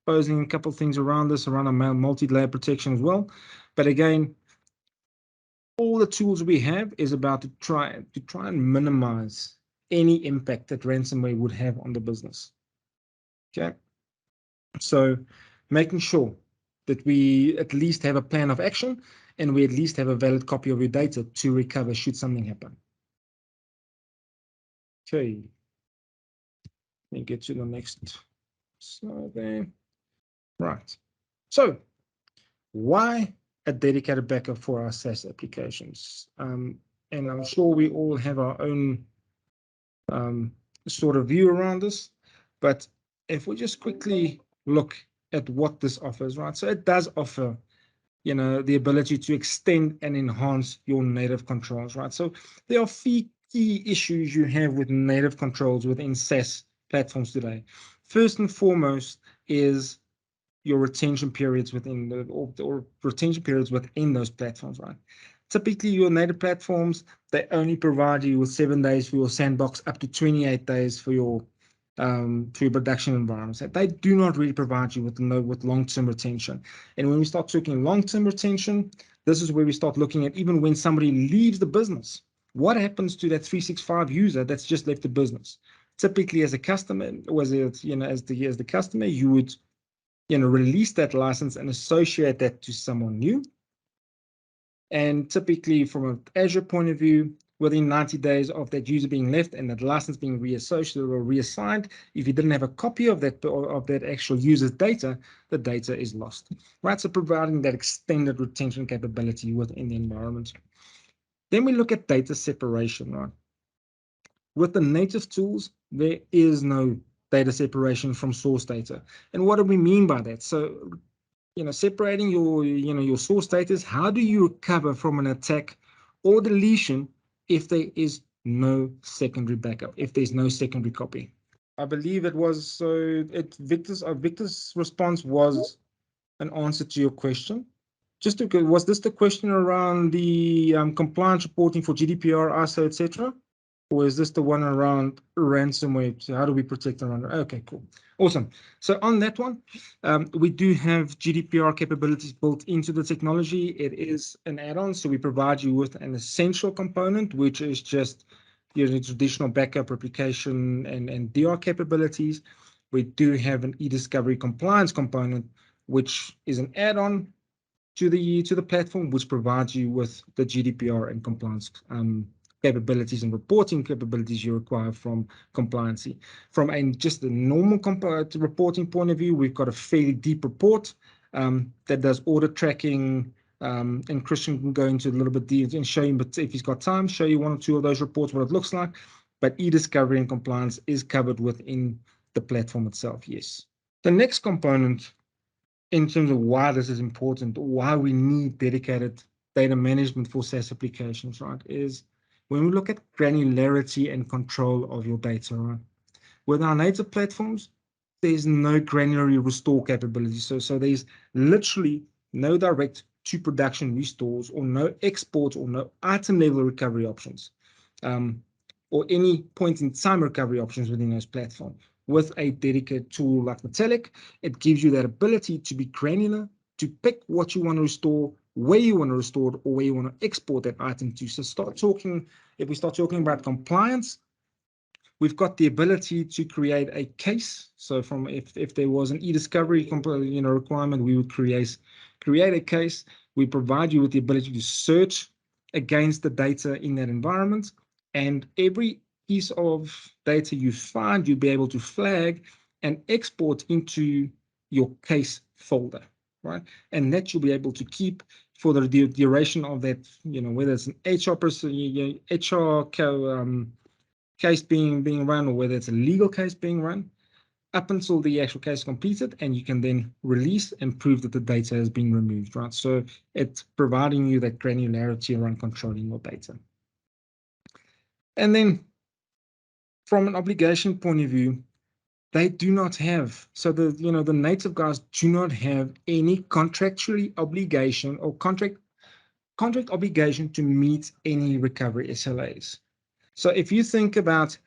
posing a couple of things around this, around a multi-layer protection as well. But again, all the tools we have is about to try and minimize any impact that ransomware would have on the business. Okay, so making sure that we at least have a plan of action, and we at least have a valid copy of your data to recover should something happen. Okay, let me get to the next slide there. Right, so why a dedicated backup for our SaaS applications? And I'm sure we all have our own sort of view around this, but if we just quickly look at what this offers, right? So it does offer, the ability to extend and enhance your native controls, right? So there are key issues you have with native controls within SaaS platforms today. First and foremost is your retention periods within or retention periods within those platforms, right? Typically, your native platforms, they only provide you with 7 days for your sandbox, up to 28 days for your production environments. They do not really provide you with long-term retention. And when we start talking long-term retention, this is where we start looking at even when somebody leaves the business, what happens to that 365 user that's just left the business? Typically, as a customer, or as the customer, you would release that license and associate that to someone new. And typically from an Azure point of view, within 90 days of that user being left and that license being reassociated or reassigned, if you didn't have a copy of that actual user's data, the data is lost, right? So providing that extended retention capability within the environment. Then we look at data separation, right? With the native tools, there is no data separation from source data. And what do we mean by that? So, separating your source data is how do you recover from an attack or deletion if there is no secondary backup, if there's no secondary copy. I believe it was, Victor's response was an answer to your question. Was this the question around the compliance reporting for GDPR, ISO, etc.? Or is this the one around ransomware? So how do we protect around it? Okay, cool. Awesome. So on that one, we do have GDPR capabilities built into the technology. It is an add-on, so we provide you with an essential component, which is just traditional backup, replication, and DR capabilities. We do have an e-discovery compliance component, which is an add-on to the platform, which provides you with the GDPR and compliance capabilities and reporting capabilities you require from compliancy. From just a normal reporting point of view, we've got a fairly deep report that does audit tracking, and Christian can go into a little bit deeper and show you, but if he's got time, show you one or two of those reports, what it looks like. But e-discovery and compliance is covered within the platform itself, yes. The next component, in terms of why this is important, why we need dedicated data management for SaaS applications, right, is when we look at granularity and control of your data, right? With our native platforms, there's no granular restore capability. So there's literally no direct to production restores or no export or no item level recovery options, or any point in time recovery options within those platforms. With a dedicated tool like Metallic, it gives you that ability to be granular, to pick what you want to restore, where you want to restore it, or where you want to export that item to. So if we start talking about compliance, we've got the ability to create a case. So if there was an e-discovery requirement, we would create a case. We provide you with the ability to search against the data in that environment, and every piece of data you find, you'll be able to flag and export into your case folder, right? And that you'll be able to keep for the duration of that, whether it's an HR person, HR case being run, or whether it's a legal case being run, up until the actual case is completed, and you can then release and prove that the data has been removed, right? So it's providing you that granularity around controlling your data. And then from an obligation point of view, they do not have, so the native guys do not have any contractually obligation or contract obligation to meet any recovery SLAs. So if you think about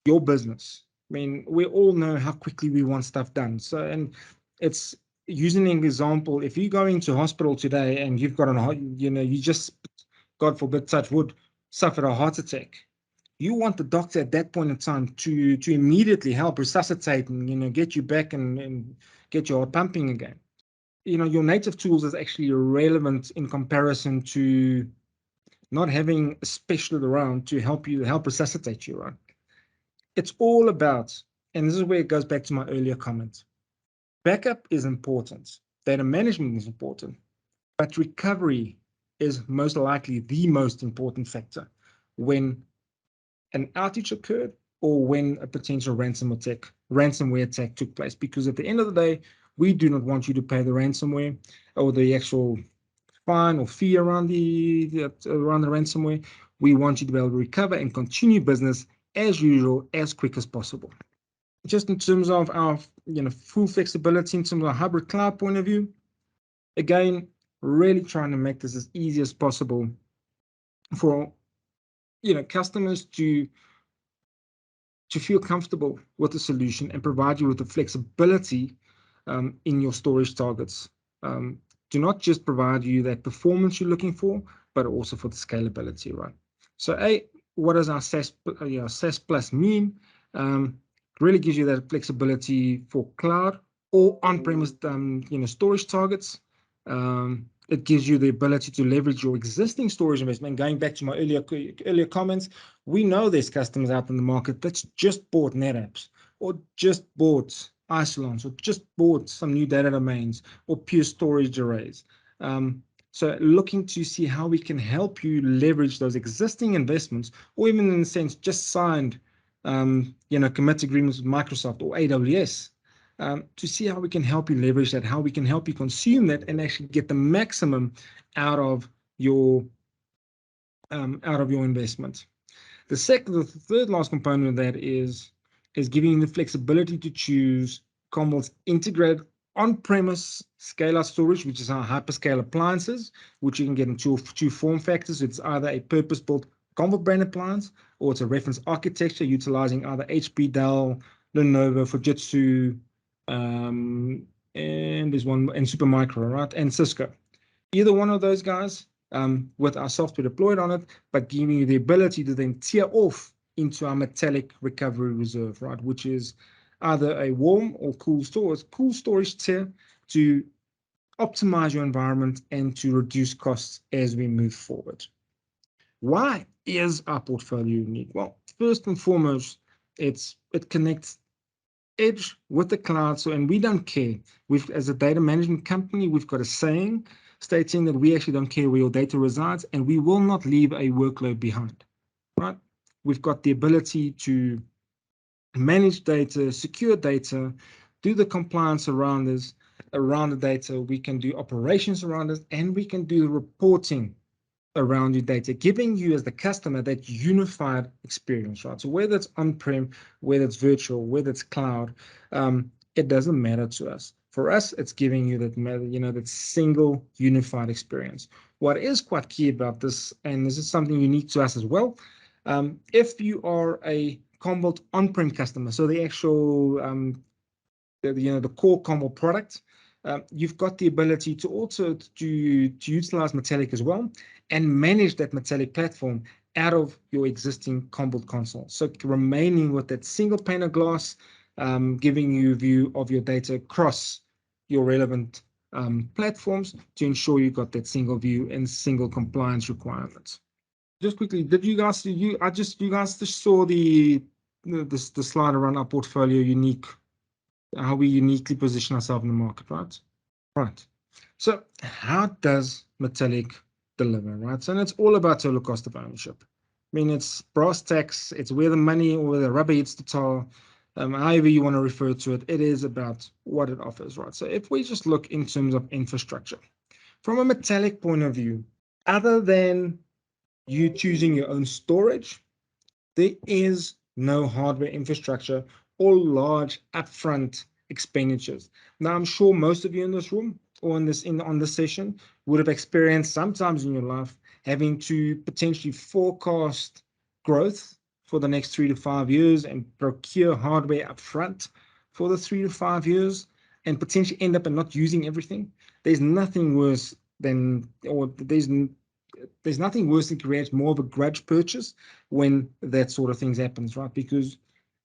your business, I mean, we all know how quickly we want stuff done. So, and it's using an example, if you go into hospital today and you've got you just, God forbid, touch wood, suffered a heart attack, you want the doctor at that point in time to immediately help resuscitate and get you back and get your heart pumping again. Your native tools is actually irrelevant in comparison to not having a specialist around to help resuscitate you, right? It's all about, and this is where it goes back to my earlier comment, backup is important, data management is important, but recovery is most likely the most important factor when an outage occurred or when a potential ransomware attack took place. Because at the end of the day, we do not want you to pay the ransomware or the actual fine or fee around the ransomware. We want you to be able to recover and continue business as usual, as quick as possible. Just in terms of our full flexibility in terms of a hybrid cloud point of view, again, really trying to make this as easy as possible for customers to feel comfortable with the solution and provide you with the flexibility in your storage targets. Do not just provide you that performance you're looking for, but also for the scalability, right? So what does our SaaS Plus mean? Really gives you that flexibility for cloud or on-premise, storage targets. It gives you the ability to leverage your existing storage investment. Going back to my earlier comments, we know there's customers out in the market that's just bought NetApps, or just bought Isilons, or just bought some new data domains, or pure storage arrays. So looking to see how we can help you leverage those existing investments, or even in a sense just signed, commit agreements with Microsoft or AWS, to see how we can help you leverage that, how we can help you consume that, and actually get the maximum out of your investment. The third last component of that is giving you the flexibility to choose Commvault's integrated on-premise scale-out storage, which is our hyperscale appliances, which you can get in two form factors. It's either a purpose-built Commvault brand appliance, or it's a reference architecture utilizing either HP, Dell, Lenovo, Fujitsu, and there's one, and Supermicro, right, and Cisco. Either one of those guys, with our software deployed on it, but giving you the ability to then tier off into our Metallic recovery reserve, right, which is either a warm or cool storage tier to optimize your environment and to reduce costs as we move forward. Why is our portfolio unique? Well, first and foremost, it connects edge with the cloud. So, and we don't care. As a data management company, we've got a saying stating that we actually don't care where your data resides, and we will not leave a workload behind, right? We've got the ability to manage data, secure data, do the compliance around the data. We can do operations around it, and we can do the reporting around your data, giving you as the customer that unified experience, right? So whether it's on-prem, whether it's virtual, whether it's cloud, it doesn't matter to us. For us, it's giving you that single unified experience. What is quite key about this, and this is something unique to us as well, if you are a Commvault on-prem customer, so the actual the core Commvault product, you've got the ability to also to utilize Metallic as well, and manage that Metallic platform out of your existing Commvault console. So remaining with that single pane of glass, giving you a view of your data across your relevant platforms to ensure you've got that single view and single compliance requirements. Just quickly, you guys just saw the slide around our portfolio unique, how we uniquely position ourselves in the market, right? Right. So how does Metallic deliver, right? So, and it's all about total cost of ownership. I mean, it's brass tacks, it's where the money or the rubber hits the tar, however you want to refer to it, it is about what it offers, right? So if we just look in terms of infrastructure, from a Metallic point of view, other than you choosing your own storage, there is no hardware infrastructure or large upfront expenditures. Now, I'm sure most of you in this room or on this session would have experienced sometimes in your life having to potentially forecast growth for the next 3 to 5 years and procure hardware upfront for the 3 to 5 years and potentially end up and not using everything. There's nothing worse than, there's nothing worse than creates more of a grudge purchase when that sort of things happens, right? Because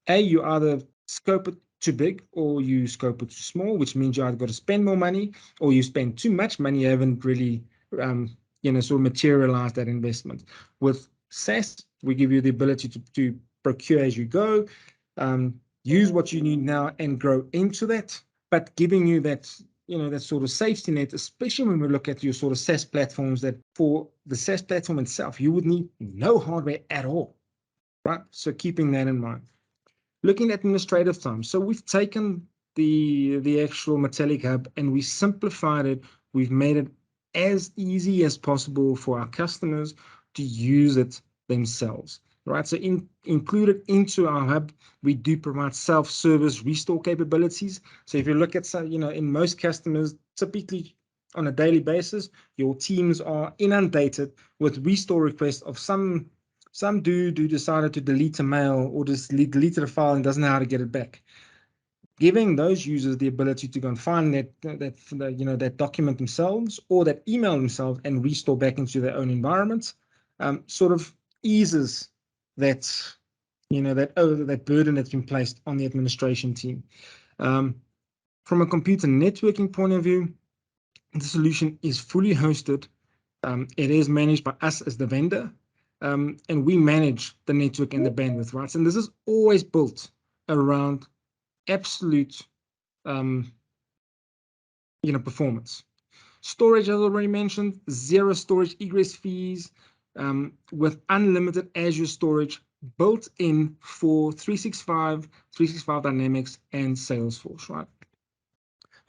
you either scope it too big or you scope it too small, which means you either got to spend more money or you spend too much money, you haven't really, sort of materialized that investment. With SaaS, we give you the ability to procure as you go, use what you need now and grow into that, but giving you that, that sort of safety net, especially when we look at your sort of SaaS platforms, that for the SaaS platform itself, you would need no hardware at all, right? So keeping that in mind. Looking at administrative time. So we've taken the actual Metallic Hub and we simplified it. We've made it as easy as possible for our customers to use it themselves, right? So included into our hub, we do provide self-service restore capabilities. So if you look at, in most customers, typically on a daily basis, your teams are inundated with restore requests of some dude who decided to delete a mail or just deleted a file and doesn't know how to get it back. Giving those users the ability to go and find that document themselves or that email themselves and restore back into their own environment, sort of eases that that burden that's been placed on the administration team. From a computer networking point of view, the solution is fully hosted. It is managed by us as the vendor, and we manage the network and the bandwidth rights. And this is always built around absolute, performance. Storage, as already mentioned, zero storage egress fees, with unlimited Azure storage built in for 365, 365 Dynamics, and Salesforce, right?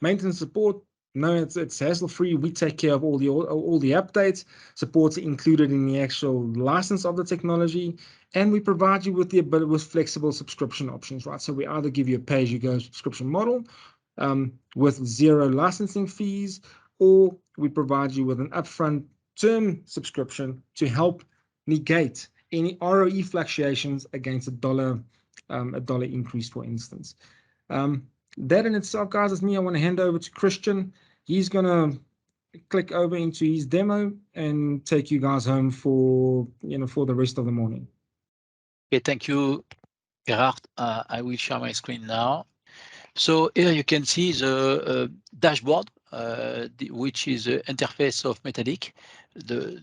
Maintenance support, no, it's hassle-free. We take care of all the updates. Support's included in the actual license of the technology, and we provide you with the ability with flexible subscription options, right? So we either give you a pay-as-you-go subscription model with zero licensing fees, or we provide you with an upfront term subscription to help negate any ROE fluctuations against a dollar increase, for instance. That in itself, guys, is me. I want to hand over to Christian. He's going to click over into his demo and take you guys home for the rest of the morning. Okay, thank you, Gerard. I will share my screen now. So here you can see the dashboard, which is the interface of Metallic, the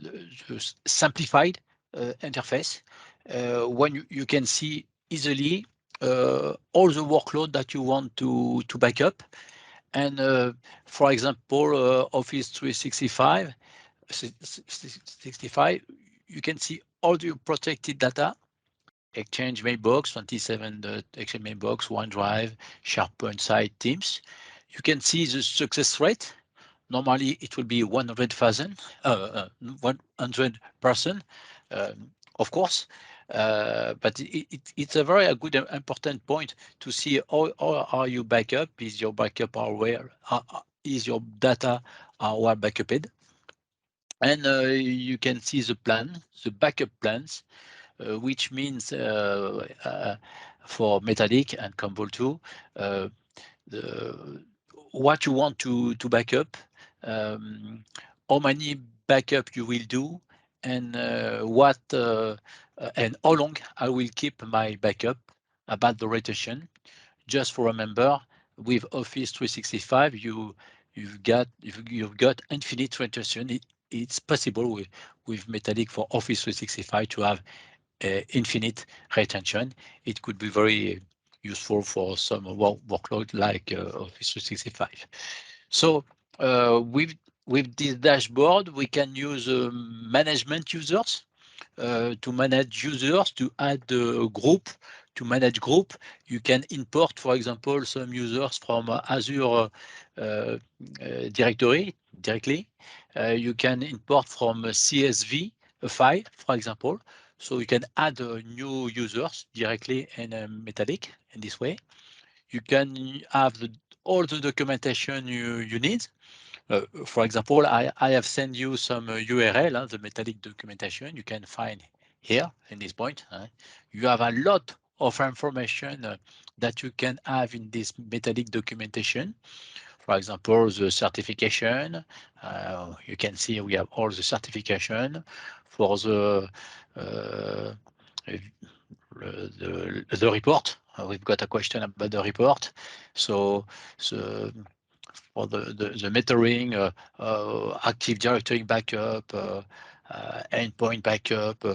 simplified interface. When you can see easily all the workload that you want to back up. And for example, Office 365, you can see all the protected data, Exchange Mailbox, 27 Exchange Mailbox, OneDrive, SharePoint site, Teams. You can see the success rate. Normally it will be 100%, of course. But it's a very good important point to see how are you backup? Is your backup aware? Is your data well backuped? And you can see the plan, the backup plans, which means for Metallic and Commvault 2, what you want to back up, how many backup you will do, and and how long I will keep my backup, about the rotation. Just for remember, with Office 365, you've got infinite rotation. It's possible with Metallic for Office 365 to have infinite retention. It could be very useful for some workload like Office 365. So with this dashboard, we can use management users to manage users, to add a group, to manage group. You can import, for example, some users from Azure directory directly. You can import from a CSV a file, for example. So you can add new users directly in Metallic in this way. You can have all the documentation you need. For example, I have sent you some URL, the Metallic documentation you can find here in this point. You have a lot of information that you can have in this Metallic documentation. For example, the certification, you can see we have all the certification for the report. We've got a question about the report. So for the metering, Active Directory backup, endpoint backup.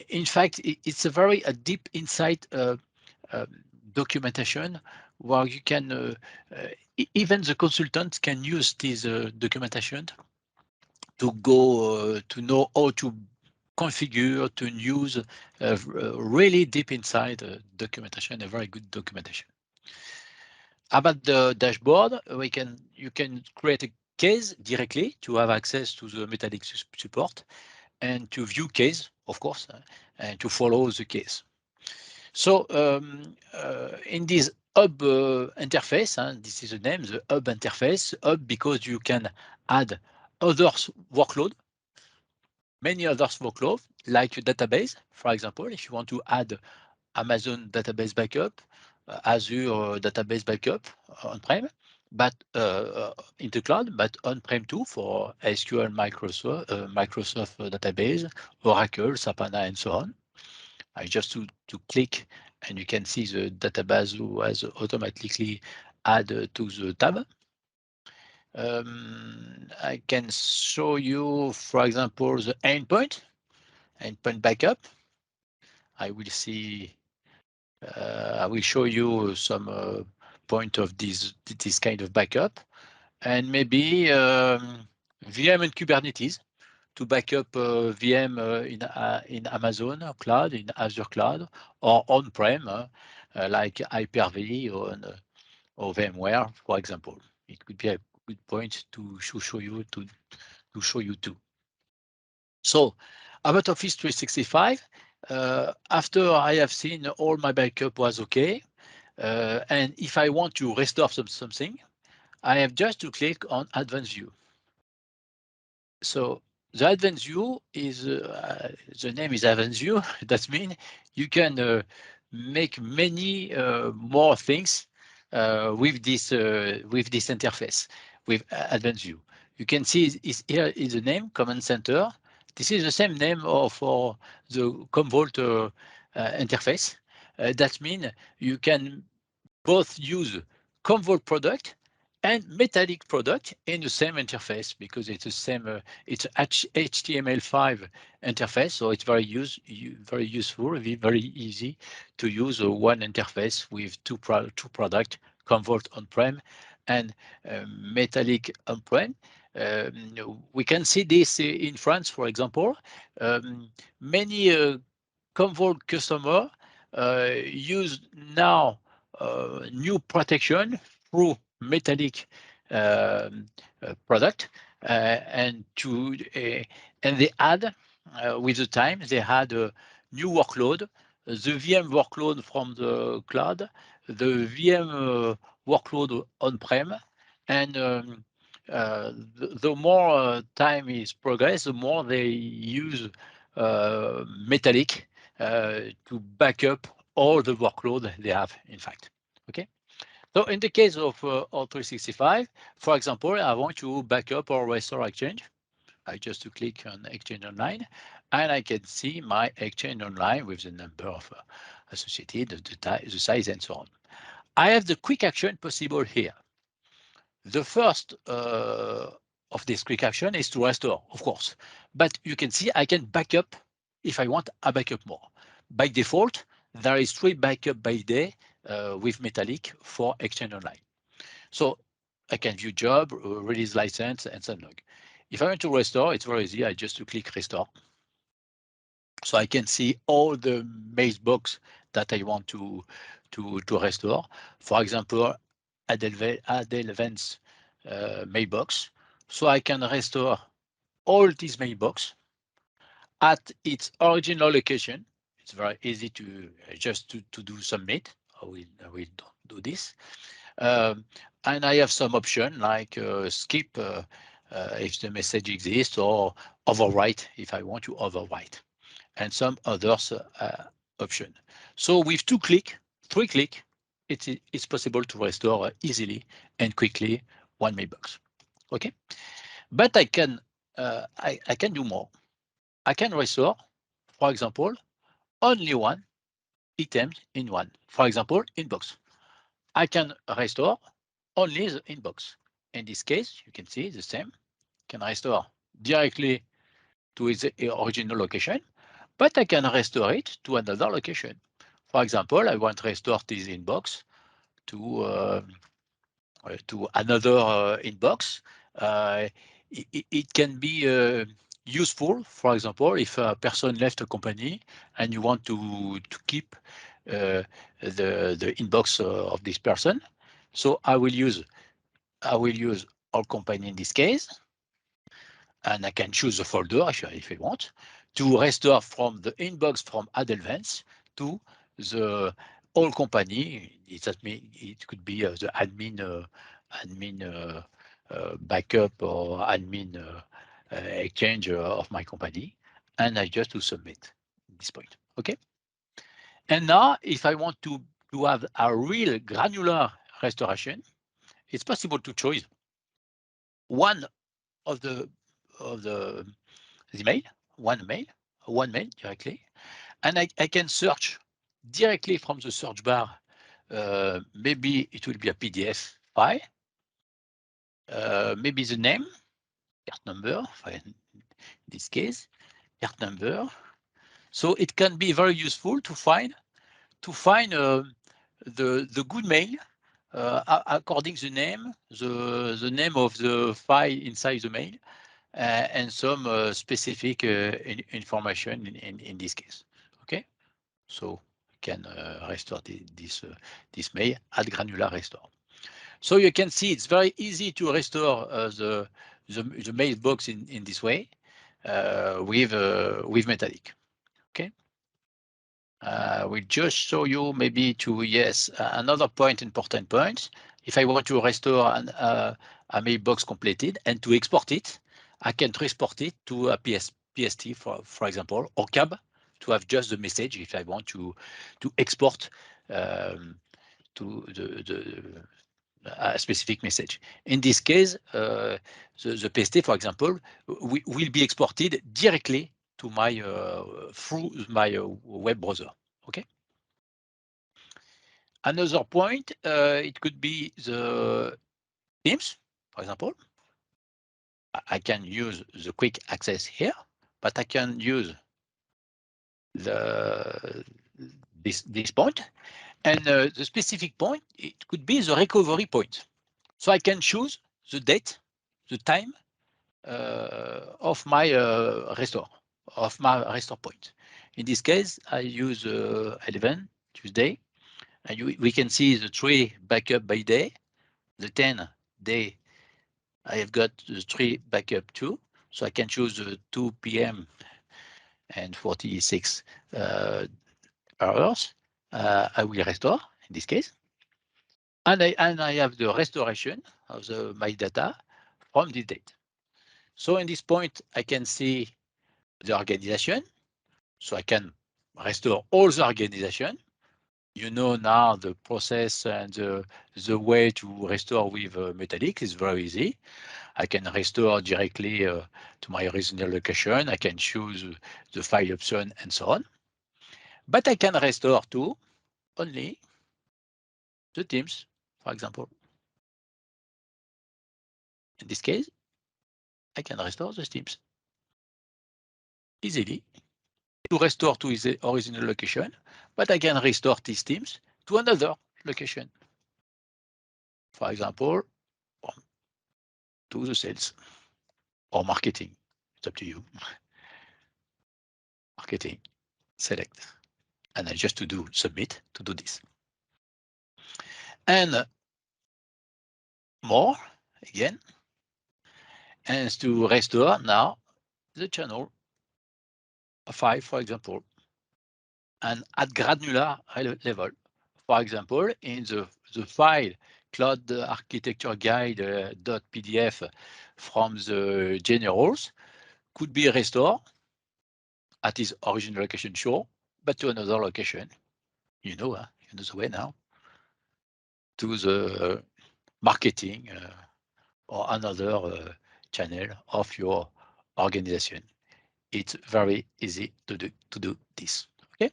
In fact, it's a very deep insight documentation where you can, even the consultants can use this documentation to go to know how to configure, to use really deep inside documentation, a very good documentation. About the dashboard, you can create a case directly to have access to the Metallic support and to view case, of course, and to follow the case. So in this hub interface, this is the name, the hub interface, hub because you can add others workload, many others workload, like a database, for example, if you want to add Amazon database backup, Azure database backup on-prem, but in the cloud, but on-prem too for SQL, Microsoft database, Oracle, Sapana, and so on. I just to click, and you can see the database who has automatically add to the tab. I can show you, for example, the endpoint backup. I will see. I will show you some point of this kind of backup, and maybe VM and Kubernetes to backup VM in Amazon Cloud, in Azure Cloud, or on-prem, like Hyper-V or VMware, for example. It could be a good point to show you too. So about Office 365, after I have seen all my backup was okay, and if I want to restore something, I have just to click on Advanced View. So the Advanced View is, the name is Advanced View. That means you can make many more things with this interface, with Advanced View. You can see here is the name, Command Center. This is the same name for the Commvault interface. That means you can both use Commvault product and Metallic product in the same interface, because it's the same. It's HTML5 interface, so it's very useful, very easy to use one interface with two products, Commvault on-prem and Metallic on-prem. We can see this in France, for example. Many Commvault customers use now new protection through Metallic product, and they add with the time they had a new workload, the VM workload from the cloud, the VM workload on-prem, and the more time is progress, the more they use Metallic to back up all the workload they have, in fact. Okay. So in the case of O365, for example, I want to back up or restore Exchange. I just to click on Exchange Online, and I can see my Exchange Online with the number of associated, the size, and so on. I have the quick action possible here. The first of this quick action is to restore, of course, but you can see I can back up if I want a backup more. By default, there is 3 backup by day with Metallic for Exchange Online. So I can view job, release license, and some log. If I want to restore, it's very easy. I just to click restore. So I can see all the mailbox that I want to restore. For example, Adelvent's mailbox. So I can restore all these mailbox at its original location. It's very easy to just to do submit. I will don't do this. And I have some option like skip if the message exists, or overwrite if I want to overwrite, and some others option. So with 2 click, 3 click, it's possible to restore easily and quickly one mailbox. Okay, but I can do more. I can restore, for example, only one item in one. For example, inbox. I can restore only the inbox. In this case, you can see the same. Can restore directly to its original location, but I can restore it to another location. For example, I want to restore this inbox to another inbox. It can be useful, for example, if a person left a company and you want to keep the inbox of this person. So I will use all company in this case, and I can choose a folder if I want to restore from the inbox from Adelvents to the all company. That means it could be the admin backup or admin exchange of my company, and I just to submit this point. Okay. And now, if I want to have a real granular restoration, it's possible to choose one of the mail, one mail directly, and I can search directly from the search bar. Maybe it will be a PDF file, maybe the name, part number, in this case, part number. So it can be very useful to find the good mail according the name of the file inside the mail, and some specific information in this case. Okay, so we can restore this mail at granular restore. So you can see it's very easy to restore the mailbox in this way with Metallic. Okay. We'll just show you maybe another important point. If I want to restore a mailbox completed and to export it, I can transport it to a PST, for example, or CAB to have just the message if I want to export to a specific message. In this case, the PST, for example, will be exported directly to my through my web browser. Okay. Another point, it could be the Teams, for example. I can use the quick access here, but I can use this point, and the specific point, it could be the recovery point. So I can choose the date, the time of my restore point. In this case, I use 11 Tuesday, and we can see the 3 backup by day. The 10 day, I have got the 3 backup too, so I can choose the 2 p.m. and 46 hours. I will restore in this case, and I have the restoration of my data from this date. So in this point, I can see the organization, so I can restore all the organization. You know now the process and the way to restore with Metallic is very easy. I can restore directly to my original location. I can choose the file option and so on. But I can restore to only the Teams, for example. In this case, I can restore the Teams easily to restore to the original location, but I can restore these Teams to another location. For example, to the sales or marketing. It's up to you. Marketing, select, and I just to do submit to do this. And more again, and to restore now the channel 5, for example, and at granular level. For example, in the file cloud architecture guide.pdf from the generals could be restored at its original location, sure, but to another location. You know the way now, to the marketing or another channel of your organization. It's very easy to do this. Okay.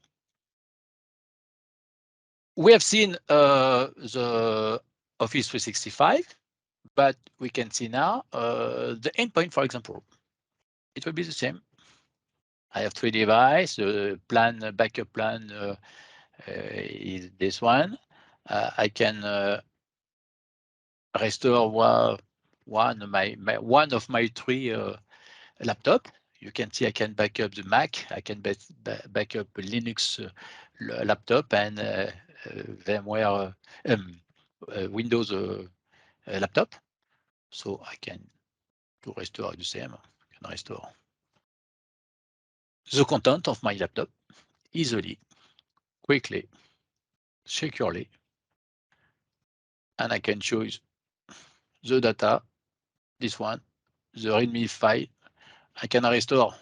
We have seen the Office 365, but we can see now the endpoint, for example. It will be the same. I have 3 devices. Backup plan is this one. I can restore one of my 3 laptop. You can see I can back up the Mac. I can back up a Linux laptop and VMware Windows laptop. So I can to restore the same. I can restore the content of my laptop easily, quickly, securely, and I can choose the data. This one, the README file. I can restore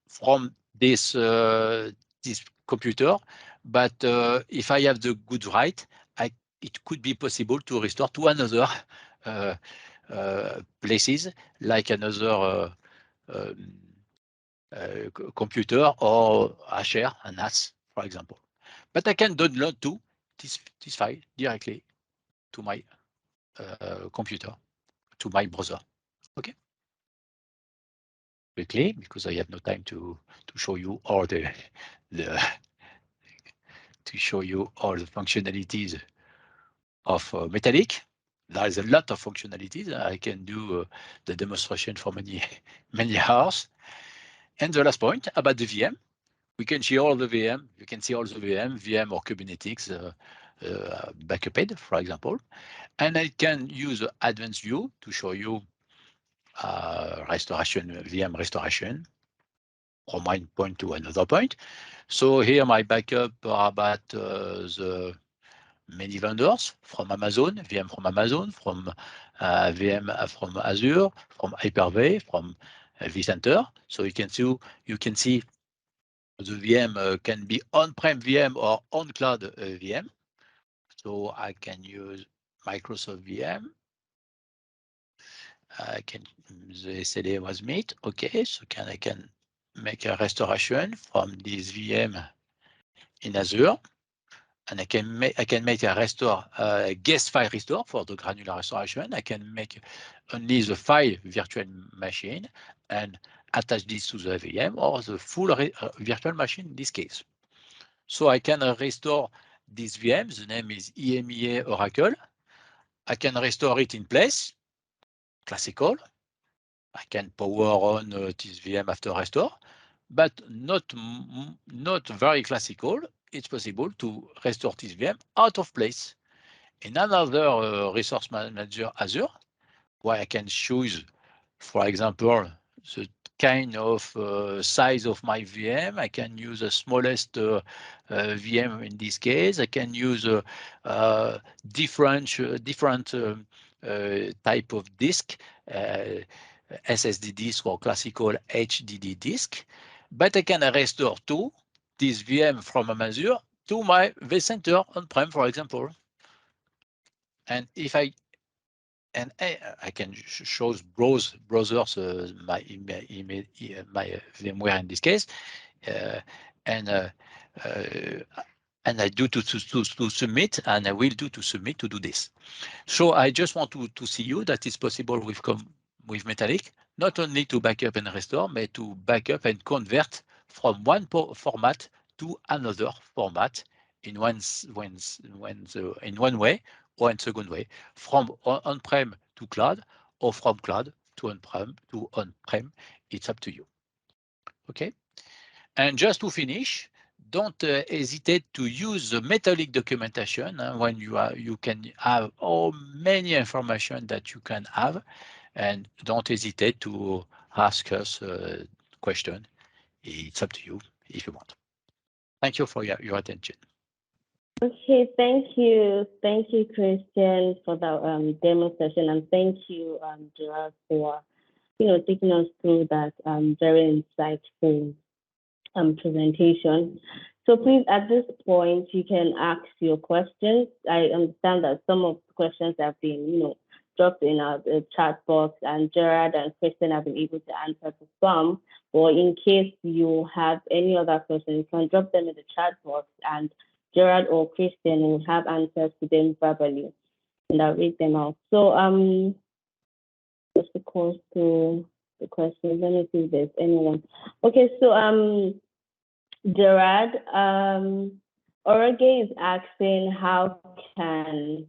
from this computer, but if I have the good right, it could be possible to restore to another places, like another computer or a share, a NAS, for example. But I can download to this file directly to my computer, to my browser. Okay. Quickly, because I have no time to show you all the to show you all the functionalities of Metallic. There is a lot of functionalities. I can do the demonstration for many many hours. And the last point about the VM, we can see all the VM. You can see all the VM or Kubernetes backuped, for example. And I can use advanced view to show you restoration, VM restoration from one point to another point. So here my backup are about the many vendors from Amazon, VM from Amazon, from VM from Azure, from Hyper-V, from vCenter. So you can see the VM can be on-prem VM or on-cloud VM. So I can use Microsoft VM. The SLA was met. Okay, so I can make a restoration from this VM in Azure, and I can make a restore guest file restore for the granular restoration. I can make only the file virtual machine and attach this to the VM or the full virtual machine in this case. So I can restore this VM. The name is EMEA Oracle. I can restore it in place, classical. I can power on this VM after restore, but not very classical. It's possible to restore this VM out of place. In another resource manager Azure, where I can choose, for example, the kind of size of my VM. I can use the smallest VM in this case. I can use different type of disk, SSD disk or classical HDD disk. But I can restore to this VM from Azure to my vCenter on-prem, for example. And if I can show browsers my VMware in this case, and I do to submit, and I will do to submit to do this. So I just want to see you that it's possible with Metallic, not only to backup and restore, but to backup and convert from one format to another format in one way or in second way, from on-prem to cloud or from cloud to on-prem. It's up to you. Okay. And just to finish, don't hesitate to use the Metallic documentation when you can have all many information that you can have, and don't hesitate to ask us a question. It's up to you if you want. Thank you for your attention. Okay, thank you, Christian, for that demo session, and thank you, Gerard, for taking us through that very insightful presentation. So please, at this point, you can ask your questions. I understand that some of the questions have been, dropped in our chat box, and Gerard and Christian have been able to answer to some. Or in case you have any other questions, you can drop them in the chat box, and Gerard or Christian will have answers to them verbally, and I'll read them out. So just to go through the questions. Let me see if there's anyone. Okay, so Gerard, Orage is asking how can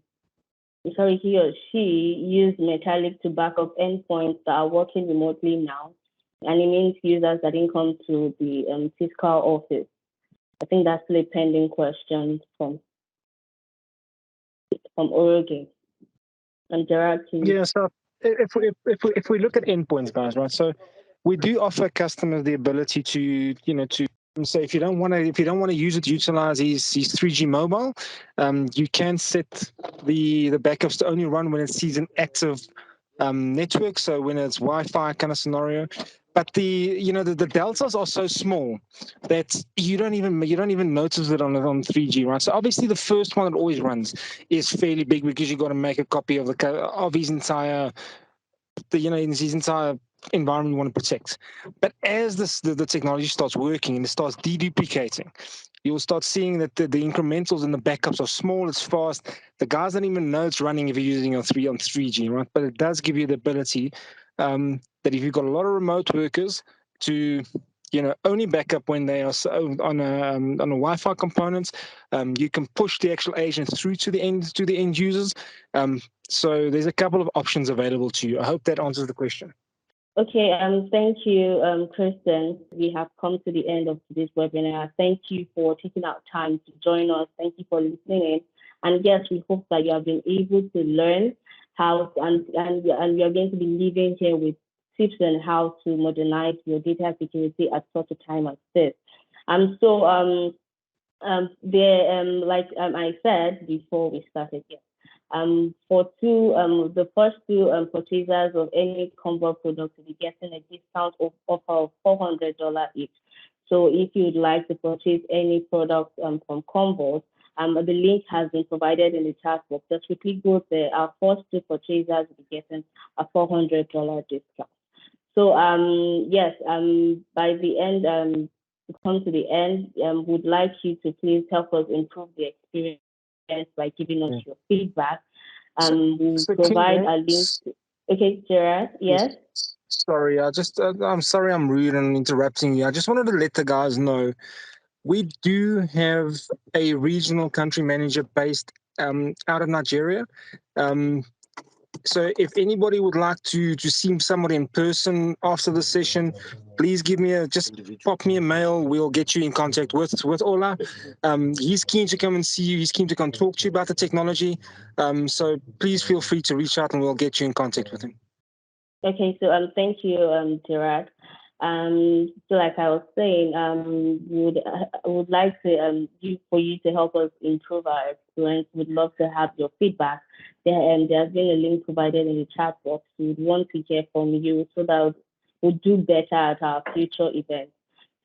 he or she use Metallic to back up endpoints that are working remotely now, and it means users that didn't come to the physical office. I think that's a pending question from Orage. And Gerard, please. Yeah, so if we look at endpoints, guys, right? So we do offer customers the ability to so if you don't want to use it to utilize these 3G mobile, you can set the backups to only run when it sees an active network. So when it's Wi-Fi kind of scenario. But the deltas are so small that you don't even notice it on 3G, right? So obviously the first one that always runs is fairly big because you got to make a copy of his entire environment you want to protect. But as the technology starts working and it starts deduplicating, you'll start seeing that the incrementals and the backups are small, it's fast. The guys don't even know it's running if you're using on 3G, right? But it does give you the ability that if you've got a lot of remote workers to only backup when they are on a Wi-Fi components. You can push the actual agent through to the end users. So there's a couple of options available to you. I hope that answers the question. Okay, thank you, Kristen. We have come to the end of today's webinar. Thank you for taking out time to join us. Thank you for listening in. And yes, we hope that you have been able to learn how, and we are going to be leaving here with tips on how to modernize your data security at such a time as this. Like I said before we started here, for the first two purchasers of any Convo product will be getting a discount offer of $400 each. So if you'd like to purchase any product from Convo, the link has been provided in the chat box. Just quickly go there. Our first two purchasers will be getting a $400 discount. So yes, by the end, to come to the end, would like you to please help us improve the experience by giving us your feedback. We'll provide a link. Okay, Gerard, yes? Sorry, I'm sorry I'm rude and interrupting you. I just wanted to let the guys know we do have a regional country manager based out of Nigeria. So if anybody would like to see somebody in person after the session, please just pop me a mail. We'll get you in contact with Ola. He's keen to come and see you. He's keen to come talk to you about the technology. So please feel free to reach out and we'll get you in contact with him. Okay, so thank you, Gerard. So like I was saying, would like to for you to help us improve our experience. We'd love to have your feedback. There's been a link provided in the chat box. We'd want to hear from you so that we'll do better at our future events.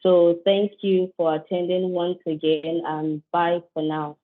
So thank you for attending once again, and bye for now.